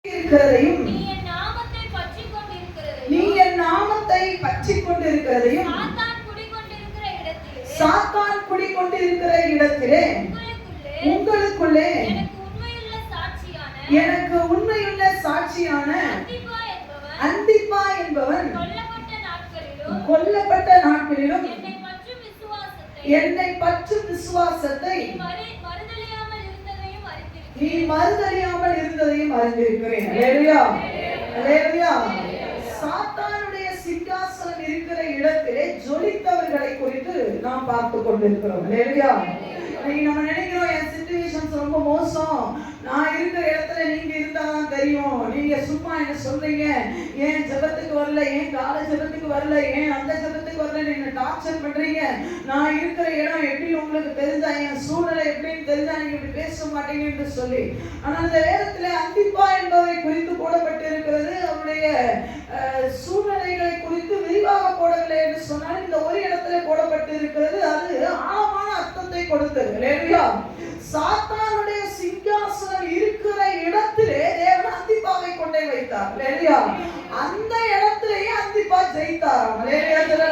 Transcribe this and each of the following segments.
இருக்கிறதையும் நீ என் நாமத்தை பற்றிக் கொண்டிருக்கிறதையும் சாத்தான் குடிகொண்டிருக்கிற இடத்திலே உங்களுக்குள்ளே எனக்கு உண்மையுள்ள சாட்சியான அந்திப்பா என்பவன் கொல்லப்பட்ட நாட்களிலும் என்னை பற்றும் விசுவாசத்தை நீ மறுதலியாமல் இருந்ததையும் அறிந்திருக்கிறேன். அல்லேலூயா, அல்லேலூயா. சாத்தானுடைய சிங்காசனம் இருக்கிற இடத்திலே ஜொலித்தவர்களை குறித்து நாம் பார்த்து கொண்டிருக்கிறோம். அல்லேலூயா. இன்னைக்கு நம்ம நினைக்கிறோம் என் சிச்சுவேஷன்ஸ் ரொம்ப மோசம், நான் இருக்கிற இடத்துல நீங்க இருந்தாதான் தெரியும், நீங்க சும்மா என்ன சொல்றீங்க, ஏன் ஜெபத்துக்கு வரல, ஏன் காலை ஜெபத்துக்கு வரல, ஏன் அந்த ஜெபத்துக்கு வரல, நீங்க டார்ச்சர் பண்றீங்க, நான் இருக்கிற இடம் எப்படி உங்களுக்கு தெரிஞ்சா, என் சூழ்நிலை எப்படின்னு தெரிஞ்சா நீங்க இப்படி பேச மாட்டீங்க என்று சொல்லி. ஆனால் அந்த வேதத்துல அந்திப்பா என்பவை குறித்து போடப்பட்டு இருக்கிறது. அவருடைய சூழ்நிலைகளை குறித்து விரிவாக போடவில்லை என்று சொன்னால் இந்த ஒரு இடத்துல போடப்பட்டு இருக்கிறது. அது ஆழமான அர்த்தத்தை கொடுத்தது. அல்லேலூயா. சாத்தானுடைய சிங்காசனம் இருக்கிற இடத்திலே தேவன் அந்திப்பாவை கொண்டே வைத்தார். அல்லேலூயா. அந்த இடத்திலேயே அந்திப்பா ஜெயித்தார். அல்லேலூயா.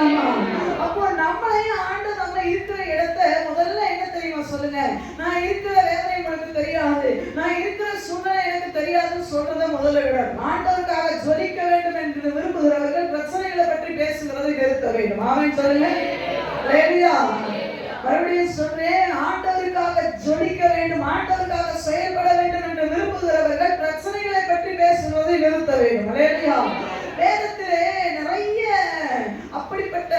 அப்போ நம்மளையும் ஆண்டு நம்ம இருக்கிற இடத்தை முதல்ல என்ன தெரியுமா சொல்லுங்க, நான் இருக்கிற வேதனை உங்களுக்கு தெரியாது, நான் இருக்கிற சூழ்நிலை எனக்கு தெரியாதுன்னு சொல்றதை முதல்ல விட ஆண்டவருக்காக ஜொலிக்க வேண்டும் என்று விரும்புகிறவர்கள் பிரச்சனைகளை பற்றி பேசுகிறதை நிறுத்த வேண்டும். ஆமென் சொல்லுங்க. அல்லேலூயா. மறுபடியும் சொல்றேன், ஆண்டவருக்காக ஜொலிக்க வேண்டும், ஆண்டவருக்காக செயல்பட வேண்டும் என்று விரும்புகிறவர்கள் பிரச்சனைகளை பற்றி பேசுவதை நிறுத்த வேண்டும். அல்லேலூயா. வேதத்திலே நிறைய அப்படிப்பட்ட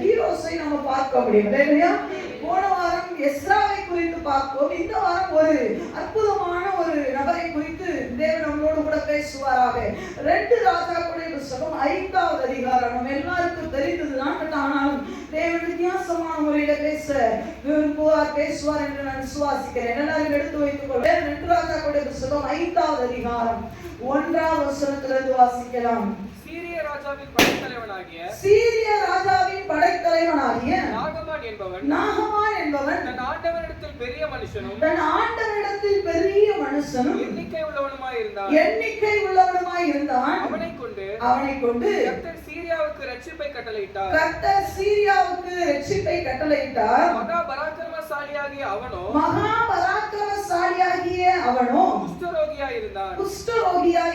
ஹீரோஸை நம்ம பார்க்க முடியும். அல்லேலூயா. போன வாரம் எஸ்ராவை குறித்து பார்ப்போம். இந்த வாரம் ஒரு அற்புதமான ஒரு நபரை குறித்து தேவன் நம்மளோடு கூட பேசுவாராக. 2 ராஜாக்களுடைய புத்தகம் 5வது அதிகாரம் நம்ம எல்லாருக்கும் தெரிந்ததுதான். ஆனாலும் தேவன் வித்தியாசமான முறையில பேசுவார் என்று நான் விசுவாசிக்கிறேன். எல்லாரும் எடுத்து வைத்துக் கொள்வேன். 2 ராஜாக்களுடைய புத்தகம் 5வது அதிகாரம் 1வது வசனத்திலிருந்து வாசிக்கலாம். சீரிய ராஜாவின் படைத்தலைவனாகிய நாகமான் என்பவன் தன் ஆண்டவனிடத்தில் பெரிய மனுஷனும் எண்ணிக்கை உள்ளவனுமாய் இருந்தான். அவனைக் கொண்டு கர்த்தர் சீரியாவுக்கு இரட்சிப்பை கட்டளையிட்டார். மகா பராக்கிரமசாலியாகிய அவனோ குஷ்டரோகியாய்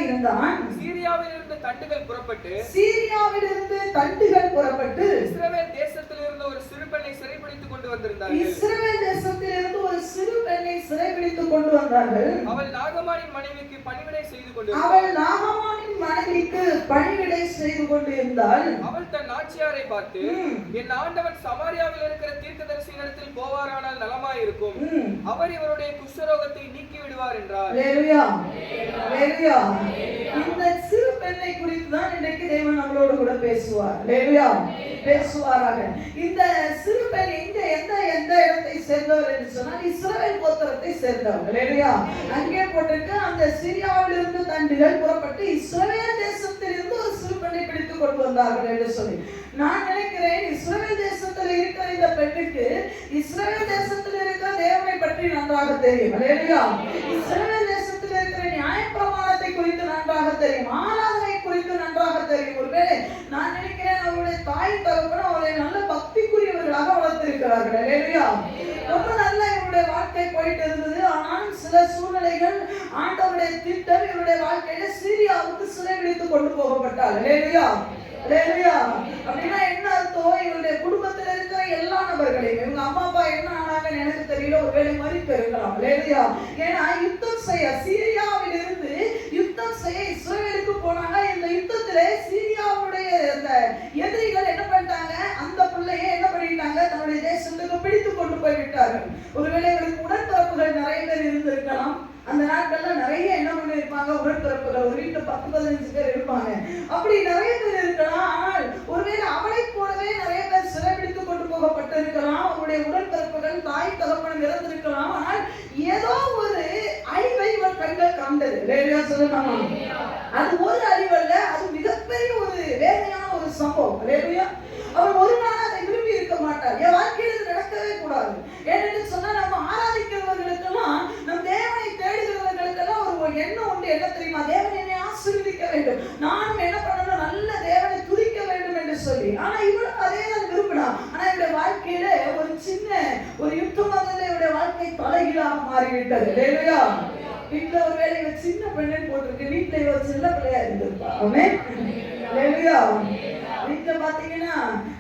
இருந்தான். சீரியாவிலிருந்து தண்டுகள் புறப்பட்டு இஸ்ரவேல் தேசத்திலிருந்து ஒரு சிறு பெண்ணை சிறைபிடித்துக் கொண்டு வந்தார்கள். அவள் நாகமானின் மனைவிக்கு பணிவிடை செய்து கொண்டிருந்தாள். அவள் தன் நாச்சியாரை பார்த்து, என் ஆண்டவன் சமாரியாவில் இருக்கிற தீர்க்கதரிசியினிடத்தில் போவாரானால் நலமாயிருக்கும், அவர் இவருடைய குஷ்டரோகத்தை நீக்கி விடுவார் என்றார். அல்லேலூயா. அல்லேலூயா. இந்த சிறு பெண்ணை குறித்து தான் இன்றைக்கு தேவன் நம்மளோடு கூட பேசுவார். அல்லேலூயா. பேசுவாராக. இந்த சிறு பெண் எந்த இடத்தை சேர்ந்தவர் என்று சொன்னால் இஸ்ரவேல் கோத்திரத்தை சேர்ந்தவர். அல்லேலூயா. அங்கே போட்டிருக்கு, அந்த சீரியாவிலிருந்து தண்டுகள் புறப்பட்டு இஸ்ரவேல் தேசத்தில் இருந்து ஒரு சிறு பெண்ணை பிடித்துக் கொண்டு வந்தார்கள் என்று சொல்லி நான் நினைக்கிறேன். இஸ்ரவேல் தேசத்தில் இருக்கிற இந்த பெண்ணுக்கு இஸ்ரவேல் தேசத்தில் இருக்கிற தேவனை பற்றி நன்றாக தெரியும். அல்லேலூயா. இஸ்ரவேல் தேசத்தில் இருக்கிற நியாயப்பிரமாணத்தை குறித்து நன்றாக தெரியும், ஆராதனை குறித்து நன்றாக தெரியும். ஒருவேளை நான் நினைக்கிறேன் அவருடைய தாய் தகப்பனும் அவரை நல்ல பக்திக்குரியவர்களாக வளர்த்திருக்கிறார்கள். அல்லேலூயா. ரொம்ப நல்ல இவருடைய வாழ்க்கை போயிட்டு இருந்தது. ஆனாலும் சில சூழ்நிலைகள், ஆண்டவருடைய திட்டம் இவருடைய வாழ்க்கையில சீரியாவுக்கு சிறைபிடித்துக் கொண்டு போகப்பட்டார். அல்லேலூயா. அல்லேலூயா. அப்படின்னா என்ன அர்த்தம்? இவருடைய குடும்பத்தில் இருக்கிற எல்லா நபர்களையும், இவங்க அம்மா அப்பா என்ன ஆனாங்கன்னு எனக்கு தெரியல, ஒருவேளை மறித்து இருக்கலாம். அல்லேலூயா. ஏன்னா யுத்தம் செய்ய சீரியாவில் இருந்து யுத்தம் செய்ய இஸ்ரவேலுக்கு போனாங்க. இந்த யுத்தத்திலே சீரியாவுடைய அந்த எதிரிகள் என்ன பண்ணிட்டாங்க, அந்த பிள்ளையை என்ன பண்ணிட்டாங்க, தன்னுடைய தேசத்துக்கு பிடித்து கொண்டு போய் விட்டார்கள். ஒருவேளை இவங்களுக்கு உடன்பிறப்புகள் நிறைய பேர் இருந்திருக்கலாம். அந்த நாட்கள்ல நிறைய என்ன பண்ணிருப்பாங்க, உடன்பிறப்புகள் ஒரு வீட்டுல 10-15 பேர் இருப்பாங்க. அப்படி நிறைய பேர் இருக்கலாம். ஆனால் ஒருவேளை அவளை போலவே நிறைய பேர் சிறைபிடித்துக் கொண்டு போகப்பட்டு இருக்கலாம். அவருடைய உடன்பிறப்புகள் தாய் தகப்பனும் இறந்திருக்கலாம். ஆனால் ஏதோ ஒரு அழிவை இவர் கண்கள் கண்டது. சொல்லலாமா? அது ஒரு அழிவல்ல, அது மிகப்பெரிய ஒரு வேதனையான ஒரு சம்பவம். அல்லேலூயா. அவர் ஒரு நாள் அதை விரும்பி இருக்க மாட்டார். என் வாழ்க்கையில் இது நடக்கவே கூடாது. ஏனென்று சொன்னா நம்ம ஆராதிக்கிறவர்களுக்கெல்லாம், நம் தேவனை தேடுகிறவர்களுக்கெல்லாம் ஒரு எண்ணம் உண்டு. என்ன தெரியுமா? தேவன் என்னை ஆசீர்வதிக்க வேண்டும், நானும் என்ன பண்ணணும், நல்ல தேவனை துதிக்க வேண்டும் என்று சொல்லி. ஆனா இவளும் அதே தான் விரும்பினா. ஆனா இவருடைய வாழ்க்கையில ஒரு யுத்தமாக இவருடைய வாழ்க்கை தலைகீழாக மாறிவிட்டது. இல்லையா? வீட்டுல ஒருவேளை இவ சின்ன பெண்ணு போட்டிருக்கு, வீட்டுல இவ சின்ன பிள்ளையா இருந்திருப்பா. ஆமென். இல்லையா? வீட்டுல பாத்தீங்கன்னா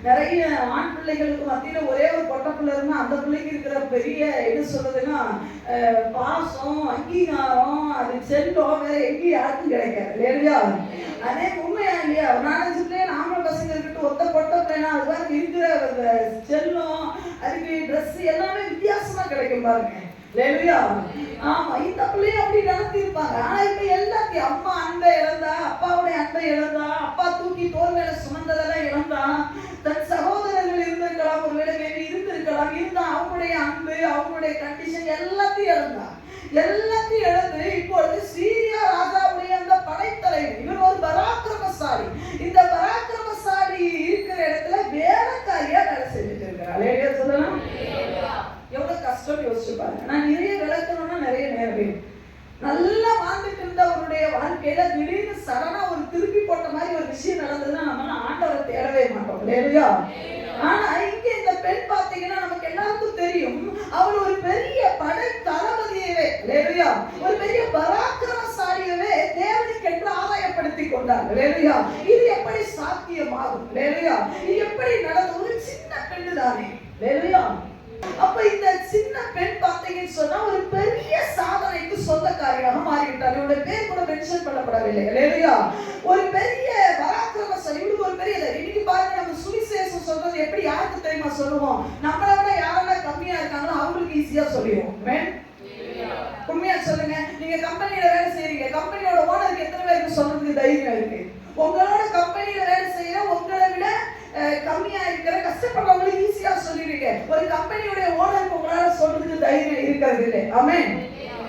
நிறைய ஆண் பிள்ளைகளுக்கு மத்தியில ஒரே ஒரு பொட்டை பிள்ளை இருந்தா அந்த பிள்ளைக்கு இருக்கிற பெரிய என்ன சொல்றதுன்னா பாசம், அங்கீகாரம், அது செல்லம் வேற எங்கேயும் யாருக்கும் கிடைக்காது. இல்லையா? அதே உண்மையா இல்லையா? 4-5 பிள்ளை ஆம்பளை பசங்க இருக்கட்டும், ஒத்த பொட்டை பிள்ளைனா அதுதான் இருக்கிற செல்லம், அதுக்கு ட்ரெஸ் எல்லாமே வித்தியாசமா கிடைக்கும் பாருங்க. இல்லையா? ஆமா, இந்த பிள்ளைய அப்படி நடத்திருப்பாங்க. ஆனா இப்ப எல்லாத்தையும் அம்மா அன்பை இழந்தா, அப்பாவுடைய அன்பை இழந்தா, அப்பா தூக்கி தோல் மேல சுமந்ததெல்லாம் இழந்தா, தன் சகோதரர்கள் இருந்திருக்கலாம், ஒருவேளை மேபி இருந்திருக்கலாம், இருந்தா அவங்களுடைய அன்பு, அவங்களுடைய கண்டிஷன் எல்லாத்தையும் இழந்து இப்பொழுது சீரியா ராஜாவுடைய அந்த படைத்தலைவர், இவர் ஒரு பராக்கிரமசாலி. இந்த பராக்கிரமசாலி இருக்கிற இடத்துல வேலைக்காரியா வேலை செஞ்சுட்டு இருக்கிறார். இல்லையா? சொல்லலாம், எவ்வளவு கஷ்டம் யோசிச்சு பாருங்க. நான் நிறைய விளக்கணும்னா நிறைய நேரம் வேணும். நல்லா வாழ்ந்துட்டு இருந்தவருடைய வாழ்க்கையில திடீர்னு சடனா ஒரு திருப்பி போட்ட மாதிரி ஒரு விஷயம் நடந்ததுன்னா நம்ம ஆண்டவரை தேடவே மாட்டோம். இல்லையா? ஆனா இங்க இந்த பெண் பாத்தீங்கன்னா நமக்கு எல்லாருக்கும் தெரியும், அவள் ஒரு பெரிய படை தளபதியவே, இல்லையா, ஒரு பெரிய பராக்கிரமசாலியவே தேவனுக்கு என்று ஆதாயப்படுத்தி கொண்டார். இல்லையா? இது எப்படி சாத்தியமாகும்? இல்லையா? இது எப்படி நடந்த ஒரு சின்ன பெண்ணு தானே. இல்லையா? அப்ப இந்த சின்ன பெண் பாத்தீங்கன்னு சொன்னா ஒரு பெரிய சாதனைக்கு சொந்தக்காரியாக மாறிவிட்டார். இவருடைய பேர் கூட மென்ஷன் பண்ணப்படவில்லை. இல்லையா? ஒரு பெரிய பராக்கிரமசாலி, இவருக்கு ஒரு பெரிய இன்னைக்கு பாருங்க, நம்ம சுவிசேஷம் சொல்றது எப்படி யாருக்கு தெரியுமா சொல்லுவோம்? நம்மளை விட யாரெல்லாம் கம்மியா இருக்காங்களோ அவங்களுக்கு ஈஸியா சொல்லிடுவோம். உண்மையா சொல்லுங்க, நீங்க கம்பெனியில வேலை செய்யறீங்க, கம்பெனியோட ஓனருக்கு எத்தனை பேருக்கு சொல்றதுக்கு தைரியம் இருக்கு? உங்களோட கம்பெனியில வேலை செய்யற உங்களை விட கம்மியா இருக்கிற கஷ்டப்படுறவங்களுக்கு ஈஸியா சொல்லிடுவீங்க. ஒரு கம்பெனியோட ஓனருக்கு உங்களால சொல்றதுக்கு தைரியம் இருக்கிறது இல்லை. ஆமென்.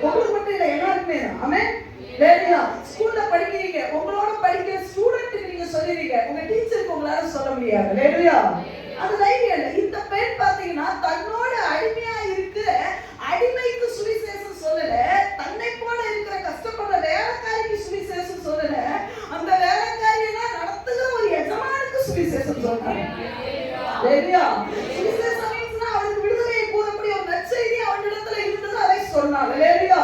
உங்களுக்கு மட்டும் இல்லை, எல்லாருக்குமே தான். ஆமென். இல்லையா? ஸ்கூல்ல படிக்கிறீங்க, உங்களோட படிக்கிற ஸ்டூடெண்ட்டுக்கு நீங்க சொல்லிடுவீங்க, உங்க டீச்சருக்கு உங்களால சொல்ல முடியாது. இல்லையா? அது தைரியம் இல்லை. இந்த பெண் பாத்தீங்கன்னா தன்னோட அடிமையா இருக்கிற அடிமைக்கு சுவிசேஷம் சொல்லல, தன்னை போல இருக்கிற கஷ்டப்படுற வேலைக்காரிக்கு சுவிசேஷம் சொல்லல, அந்த வேலைக்காரியெல்லாம் நடத்துகிற ஒரு எஜமானுக்கு சுவிசேஷம் சொன்னாங்க. இல்லையா? சுவிசேஷம் மீன்ஸ்னா அவளுக்கு விடுதலையை கூறக்கூடிய ஒரு நற்செய்தி அவனிடத்துல இருந்தது, அதை சொன்னாங்க. இல்லையா?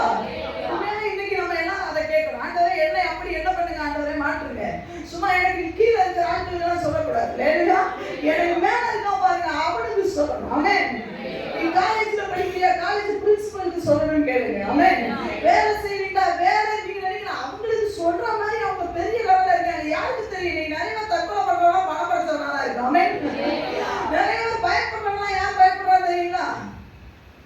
இன்னைக்கு நம்ம எல்லாம் அதை கேட்கணும். ஆண்டவரே என்னை அப்படி என்ன பண்ணுங்க, ஆண்டவரே மாற்றுங்க. சும்மா எனக்கு கீழே இருக்கிற ஆட்கள் சொல்லக்கூடாது. இல்லையா? எனக்கு மேல இருக்க பாருங்க, அவனுக்கு சொல்லணும். ஆமென். நீ காலேஜ்ல படிக்கிறியா, காலேஜ் பிரின்சிபலுக்கு சொல்லணும்னு கேளுங்க. ஆமென். வேலை செய்வீங்களா, வேலை நீங்க நினைக்கிறீங்க அவங்களுக்கு சொல்ற மாதிரி அவங்க பெரிய லெவல்ல இருக்காங்க. யாருக்கு தெரியும்? நீ நிறைய தற்கொலை பண்றவங்க பணப்படுத்துறவங்களா இருக்கு. ஆமென். நிறைய பேர் பயப்படுறவங்க, யார் பயப்படுறா தெரியுங்களா?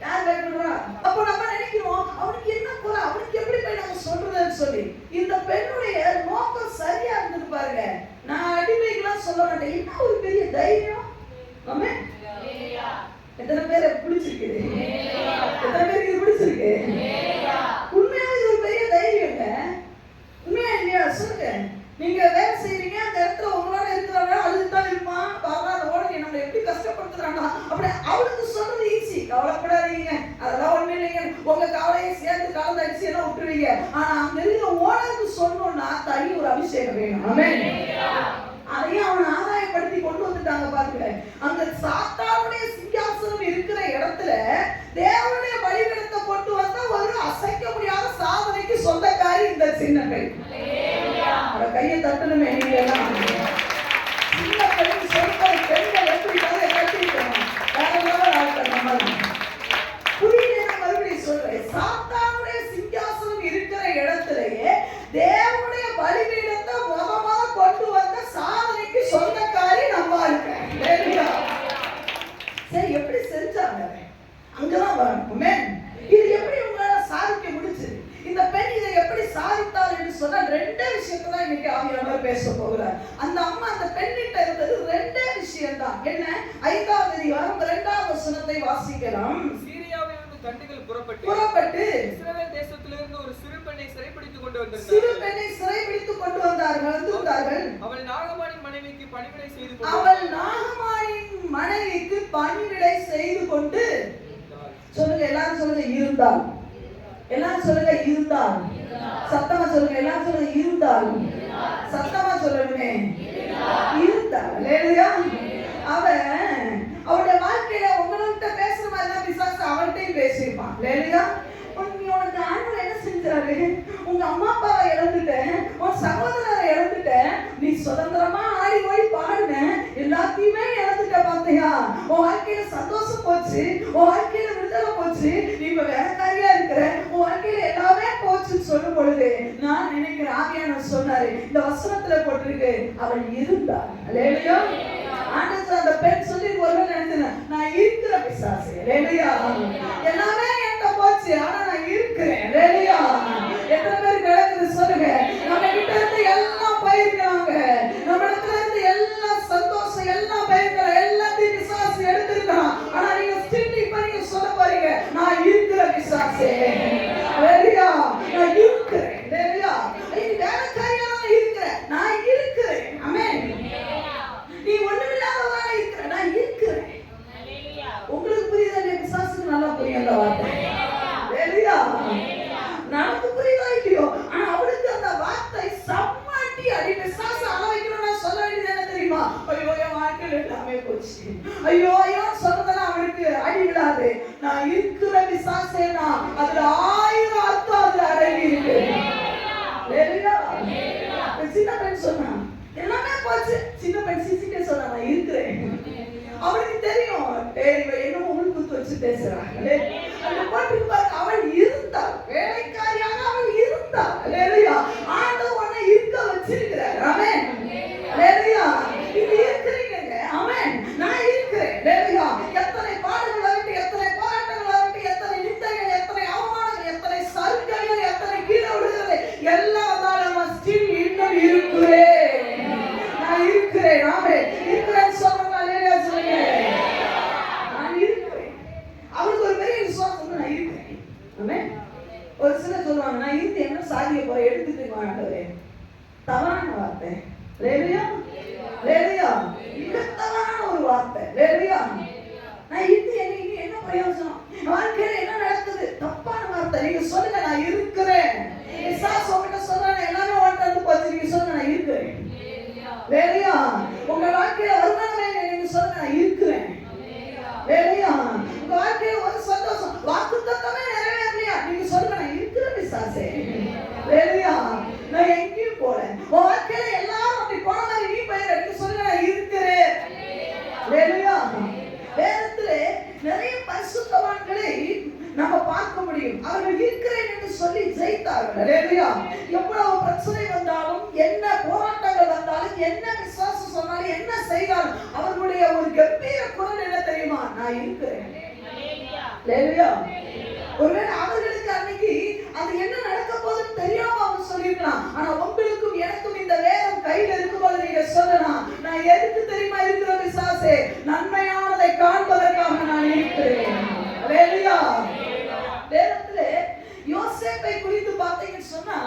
யார் பயப்படுறா? அப்போ நம்ம நினைக்கிறோம் அவனுக்கு என்ன குறை, அவனுக்கு எப்படி போய் நம்ம சொல்றதுன்னு சொல்லி. இந்த பெண்ணுடைய நோக்கம் சரியா இருந்தது பாருங்க. நான் அடிமைகளாம் சொல்ல மாட்டேன், என்ன ஒரு பெரிய தைரியம். ஆமென். எத்தனை பேரை பிடிச்சிருக்கு? எத்தனை பேருக்கு இது பிடிச்சிருக்கு? உண்மையாக இது ஒரு பெரிய தைரியங்க. உண்மையா இல்லையா? சொல்லுங்க. நீங்க வேலை செய்றீங்க, அந்த இடத்துல உங்களோட இருக்கிறவங்க அழுதுதான் இருப்பான், பாருங்க அந்த ஓடனே நம்மளை எப்படி கஷ்டப்படுத்துறாங்க அப்படி அவனுக்கு சொல்றது ஈஸி. கவலைப்படாதீங்க, அதெல்லாம் ஒண்ணு இல்லைங்க, உங்க கவலையை சேர்த்து கலந்து அடிச்சு எல்லாம் விட்டுருவீங்க. ஆனா அங்க இருக்கிற ஓனருக்கு சொன்னோம்னா தனி ஒரு அபிஷேகம் வேணும். ஆமென். அதையும் அவன் ஆதாயப்படுத்தி கொண்டு வந்துட்டாங்க பாருங்க. அந்த சாத்தானுடைய சிங்காசனம் இருக்கிற இடத்துல தேவனுடைய பலிபீடத்தை கொண்டு வந்த ஒரு அசைக்க முடியாத சாதனைக்கு சொந்தக்காரி இந்த சின்ன பெண். அவ கையை தட்டணுமே. நீங்க எல்லாம் சின்ன பெண் சொல்ற பெண்கள் எப்படி கதை கட்டிருக்கணும், புரியல. மறுபடியும் சொல்றேன், சாத்தானுடைய சிங்காசனம் இருக்கிற இடத்திலேயே தேவனுடைய பலிபீடத்தை முதல்ல கொண்டு வந்த சாதனைக்கு சொந்தக்காரி நம்ம இருக்க. சரி, எப்படி செஞ்சாங்க? அங்கதான் வரணும். இது எப்படி உங்களால சாதிக்க முடிச்சது? இந்த பெண் இதை எப்படி சாதித்தாள் என்று சொன்னால் ரெண்டே விஷயத்தை தான் இன்னைக்கு ஆவியானவர் பேச போகிறார். அந்த அம்மா அந்த பெண்ணிட்ட இருந்தது ரெண்டே விஷயம் தான். என்ன? 5ஆம் அதிகாரம் 2ஆம் வசனத்தை வாசிக்கலாம். சீரியாவிலிருந்து தண்டுகள் புறப்பட்டு இஸ்ரவேல் தேசத்திலிருந்து ஒரு சிறு பெண்ணை சிறைப்பிடித்துக் கொண்டு வந்தார்கள். அவள் நாகமானின் மனைவிக்கு பணிவிடை செய்து கொண்டு சொல்லுங்க, எல்லாரும் சொல்லுங்க, இருந்தால். எல்லாரும் சொல்லுங்க, இருந்தால். சத்தமா சொல்லுங்க, எல்லாம் சொல்லுங்க, இருந்தாலும். சத்தமா சொல்லணுமே, இருந்தால். அல்லேலூயா. அவன் அவருடைய வாழ்க்கையில உங்கள்கிட்ட பேசுற மாதிரி தான் பிசாசு அவள்கிட்டையும் பேசியிருப்பான். அல்லேலூயா. உனக்கு ஆண்டவர் என்ன செஞ்சாரு? உங்க அம்மா அப்பாவை இழந்துட்டேன், உன் சகோதரரை இழந்துட்டேன், நீ சுதந்திரமா ஆடி ஓடி பாடுன, எல்லாத்தையுமே இழந்துட்ட பாத்தியா? உன் வாழ்க்கையில சந்தோஷம் போச்சு, உன் வாழ்க்கையில விடுதலை போச்சு, நீ இப்ப வேலைக்காரியா இருக்கிற, உன் வாழ்க்கையில எல்லாமே போச்சுன்னு சொல்லும் பொழுது நான் நினைக்கிறேன் ஆவியானவர் சொன்னாரு, இந்த வசனத்துல போட்டிருக்கு, அவள் இருந்தாள். அல்லேலூயா. ஆண்டவர் அந்த பெண் சொல்லி ஒருவர் நினைச்சேன், நான் இருக்கிற பிசாசு. அல்லேலூயா. எல்லாமே என்கிட்ட போச்சு, ஆனா நான் இருக்கிறேன். அல்லேலூயா. எத்தனை பேருக்கு நடக்குது சொல்லுங்க? நம்ம கிட்ட இருந்து எல்லாம் போயிருக்காங்க, நம்ம இடத்துல இருந்து எல்லாம் சந்தோஷம் எல்லாம் போயிருக்கலாம், எல்லாத்தையும் பிசாசு எடுத்திருக்கலாம். ஆனா நீங்க ஸ்டில் இப்ப நீங்க சொல்ல போறீங்க, நான் இருக்கிற பிசாசு. அல்லேலூயா. நான் இருக்கிறேன். அல்லேலூயா. நீ வேலைக்காரியா இருக்கிறேன், நான் இருக்கிறேன். ஆமென். நீ ஒண்ணுமில்லாதவனா இருக்கிற, நான் இருக்கிறேன். உங்களுக்கு புரியுதா? பிசாசுக்கு நல்லா புரியும் அந்த வார்த்தை. அல்லேலூயா. நமக்கு புரியுதா இல்லையோ, ஆனா அவளுக்கு அந்த வார்த்தை சம்மாட்டி அடி. பிசாசு அளவைக்கணும். நான் சொல்ல வேண்டியது என்ன தெரியுமா? ஐயோ என் வாழ்க்கையில் எல்லாமே போச்சு, ஐயோ ஐயோ சொல்றதெல்லாம் அவளுக்கு அடி விடாது. நான் இருக்கிற பிசாசேனா அதுல 1000 அர்த்தம் அதுல அடங்கி இருக்கு. அல்லேலூயா. சின்ன பெண் சொன்னா எல்லாமே போச்சு, சின்ன பெண் சிசிட்டே சொன்னா நான் இருக்கிறேன். அவளுக்கு தெரியும், என்னமோ உள் குத்து வச்சு பேசுறாங்க. அவள் இருந்தாள், வேலைக்காரியாக அவள் இருந்தாள். அல்லேலூயா. ஆண்டவர் உன்னை இருக்க வச்சிருக்கிறார். ஆமென். அல்லேலூயா. நீங்க இருக்கிறீங்க. ஆமென். நான் இருக்கிறேன். அல்லேலூயா. எத்தனை பாடுகள் வரட்டும், எத்தனை போராட்டங்கள் வரட்டும், எத்தனை நிந்தைகள், எத்தனை அவமானங்கள், எத்தனை சறுக்கல்கள், எத்தனை கீழே விழுகிறது, எல்லாம் வந்தாலும் நான் ஸ்டில் இன்னும் இருக்கிறேன். நான் இருக்கிறேன். ஆமென். இருக்கிறேன்னு சொல்றவங்க அல்லேலூயா சொல்லுங்க. நான் இருக்கிறேன். அவருக்கு ஒரு பெரிய விசுவாசம், நான் இருக்கிறேன். ஆமென். ஒரு சிலர் சொல்லுவாங்க, நான் இருந்து என்ன சாதிக்க போற, எடுத்துட்டு ஆண்டவரே. தவறான வார்த்தை. அல்லேலூயா. அல்லேலூயா. மிக தவறான ஒரு வார்த்தை. அல்லேலூயா. நான் இருந்து என்ன பிரயோஜனம், வாழ்க்கையில என்ன நடக்குது? தப்பான வார்த்தை. நீங்க சொல்லுங்க, நான் இருக்கிறேன். பிசாசு உங்ககிட்ட சொல்றானே எல்லாமே ஓட்டறது போச்சு, நீங்க சொல்லுங்க, நான் இருக்கிறேன். அல்லேலூயா. உங்க வாழ்க்கையில வருமானமே நீங்க சொல்லுங்க, நான் இருக்கிறேன். அல்லேலூயா. உங்க வாழ்க்கையில ஒரு சந்தோஷம், வாக்குத்தத்தமே நிறைவேறலையா, நீங்க சொல்லுங்க, நான் இருக்கிற பிசாசே. அல்லேலூயா. நான் எங்கேயும் போறேன், உன் வாழ்க்கையில எல்லாரும் அப்படி போன மாதிரி நீ போயிட, நீங்க சொல்லுங்க, நான் இருக்கிறேன். அல்லேலூயா. வேதத்திலே நிறைய பரிசுத்தவான்களை நம்ம பார்க்க முடியும். அவர்கள் இருக்கிறேன் என்று சொல்லி ஜெயித்தார்கள். அல்லேலூயா. எவ்வளவு பிரச்சனை வந்தாலும், என்ன போராட்டங்கள் வந்தாலும், என்ன விசுவாசம் சொன்னாலும், என்ன செய்தாலும் அவர்களுடைய ஒரு கம்பீர குரல் என்ன தெரியுமா? நான் இருக்கிறேன். அல்லேலூயா. ஒருவேளை அவர்களுக்கு அன்னைக்கு அது என்ன நடக்க போகுதுன்னு தெரியாம அவங்க சொல்லிருக்கலாம். ஆனா உங்களுக்கும் எனக்கும் இந்த வேதம் கையில இருக்கும்போது நீங்க சொல்லலாம், நான் எதுக்கு தெரியுமா இருக்கிற பிசாசே? நன்மையானதை காண்பதற்காக நான் இருக்கிறேன். அல்லேலூயா. வேதத்திலே யோசேப்பை குறித்து பார்த்தீங்கன்னு சொன்னா,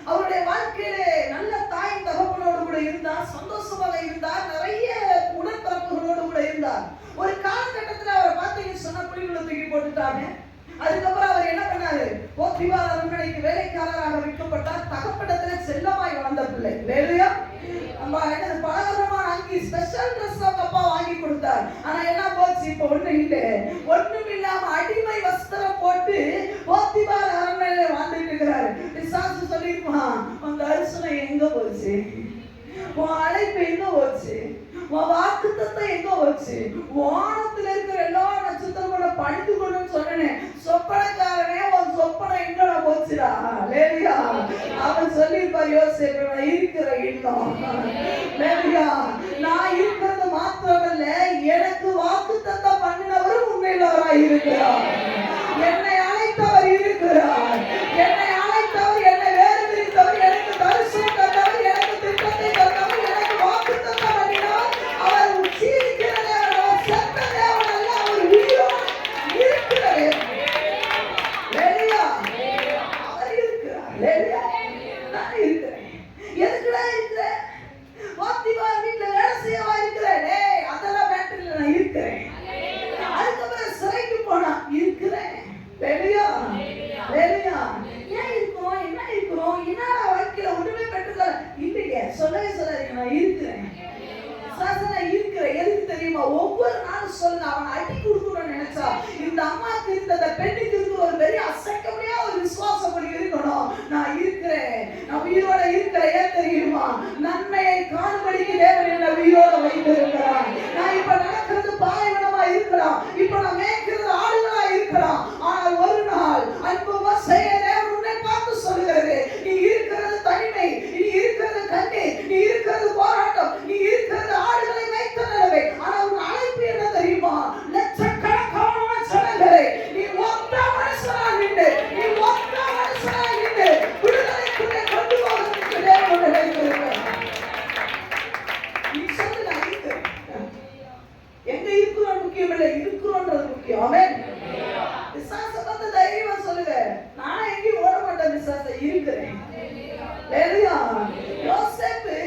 அவருடைய வாழ்க்கையிலே நல்ல தாய் தகப்பனோடு கூட இருந்தார், சந்தோஷமாக இருந்தார், நிறைய உடன்பிறப்புகளோடு கூட இருந்தார். ஒரு காலகட்டத்தில் அவரை பார்த்தீங்கன்னு சொன்னா குழிக்குள்ள தூக்கி போட்டுட்டாங்க. அதுக்கப்புறம் அவர் என்ன பண்ணாரு? போத்திபார் அரண்மனைக்கு வேலைக்காரராக விற்கப்பட்டார். தகப்படத்துல செல்லமாய் வளர்ந்த பிள்ளை. அல்லேலூயா. பலவிதமான அங்கி, ஸ்பெஷல் ட்ரெஸ் அவங்க அப்பா வாங்கி கொடுத்தார். ஆனா என்ன போச்சு? இப்ப ஒண்ணு இல்ல, ஒண்ணும் இல்லாம அடிமை வஸ்திரம் போட்டு போத்திபார் அரண்மனையில வாழ்ந்துட்டு இருக்கிறாரு. பிசாசு சொல்லிருப்பான், உன் தரிசனம் எங்க போச்சு, உன் அழைப்பு எங்க போச்சு, உன் வாக்குத்தத்தம் எங்க போச்சு, வானத்துல இருக்கிற எல்லா நட்சத்திரங்களோட பணிந்து கொண்டு சொன்னேன், சொப்பனக்காரனே உன் சொப்பனம் எங்கட போச்சுடா. அல்லேலூயா. அவன் சொல்லியிருப்பார், யோசேப்பு, நான் இருக்கிற இன்னும். அல்லேலூயா. நான் இருக்கிறது மாத்திரமல்ல, எனக்கு வாக்குத்தத்தம் பண்ணினவரும் உண்மையிலவராய் இருக்கிறார். என்னை அழைத்தவர் இருக்கிறார். என்னை அழைத்தவர், என்னை வேறு பிரித்தவர், எனக்கு தரிசனம் தந்தவர், எனக்கு திட்டத்தை தந்தவர், எனக்கு வாக்குத்தத்தம் பண்ணினார். அவர் ஜீவிக்கிற தேவன், அவர் செத்த தேவன் அல்ல, அவர் உயிரோடு இருக்கிற தேவன். அல்லேலூயா. அவர் இருக்கிறார். அல்லேலூயா. நான் இருக்கிறேன். எதுக்குடா இருக்கிறேன்? போத்திபார் வீட்டுல வேலை செய்யவா இருக்கிறேன்? அதெல்லாம் மேட்டர்ல நான் இருக்கிறேன். அதுக்கப்புறம் சிறைக்கு போனா இருக்கிறேன். நான் இருக்கிறேன். நான் இருக்கிறேன். எதுக்கு தெரியுமா? ஒவ்வொரு நாளும் சொல்லுங்க, அவன் அடி கொடுக்கணும்னு நினைச்சா இந்த அம்மாக்கு இந்த பெண்ணுக்கு இருக்கிற ஒரு பெரிய அசைக்க முடியாத ஒரு விசுவாசம் இருக்கணும். நான் இருக்கிறேன், நான் உயிரோட இருக்கிறேன். ஏன் தெரியுமா? நன்மையை காணும்படிக்கு தேவன் என்னை உயிரோட வைத்திருக்கிறார். நான் இப்ப நடக்கிறது பாலைவனமா இருக்கலாம், இப்ப நான் மேய்க்கிறது ஆடுகளா இருக்கலாம். ஆனால் ஒரு நாள் அன்புமா செய்ய தேவன் உன்னை பார்த்து சொல்லுகிறது, நீ இருக்கிறது தனிமை, நீ இருக்கிறது கண்ணீர், நீ இருக்கிறது போராட்டம், நீ இருக்கிறது ஆடுகளை வைத்த நிலைமை. ஆனால் உன் அழைப்பு என்ன தெரியுமா? லட்சக்கணக்கான ஜனங்களை நீ ஒத்த மனுஷனா நின்று, நீ ஒத்த மனுஷனா நின்று விடுதலைக்குள்ளே கொண்டு போவதற்கு தேவன் உன்னை வைத்திருக்கிறார். நீ சொல்லு, நான் இருக்கிறேன். எங்க இருக்கிறோம் முக்கியம் இல்லை, இருக்கிறோன்றது முக்கியம். ஆமென். விசுவாச பத்தி தைரியமா சொல்லுங்க, நான் எங்கேயும் ஓட மாட்டேன், விசுவாசம் இருக்கிறேன். ஹalleluya. யோசேப்பு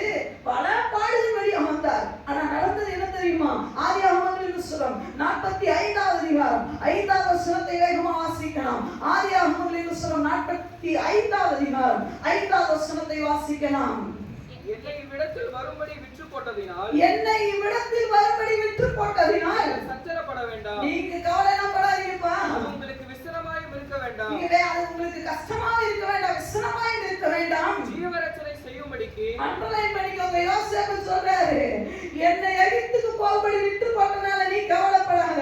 பல பாடுகள் வழி அமர்ந்தார். ஆனா நடந்தது என்ன தெரியுமா? ஆதியாகமத்தின் புத்தகம் 45வது அதிகாரம் 5வது வசனத்தை வேகமா வாசிக்கலாம். ஆதியாகமத்தின் புத்தகம் 45வது அதிகாரம் 5வது வசனத்தை வாசிக்கலாம். என்னை இவ்விடத்தில் வரும்படி விற்று போட்டதினால், என்னை இவ்விடத்தில் வரும்படி விற்று போட்டதினால் சஞ்சலப்பட வேண்டாம். நீங்க கவலைப்படாதீங்கப்பா. உங்களுக்கு விசிரமாயும் இருக்க வேண்டாம். நீங்க அது உங்களுக்கு கஷ்டமாக இருக்க வேண்டாம், விசனமாக இருக்க வேண்டாம். ஜீவரட்சணை செய்யும்படிக்கு அண்டர்லைன் பண்ணிக்கோங்க. யோசேப்பு சொல்றாரு, என்னை எகிப்துக்கு போகும்படி விட்டு போட்டனால நீ கவலைப்படாத.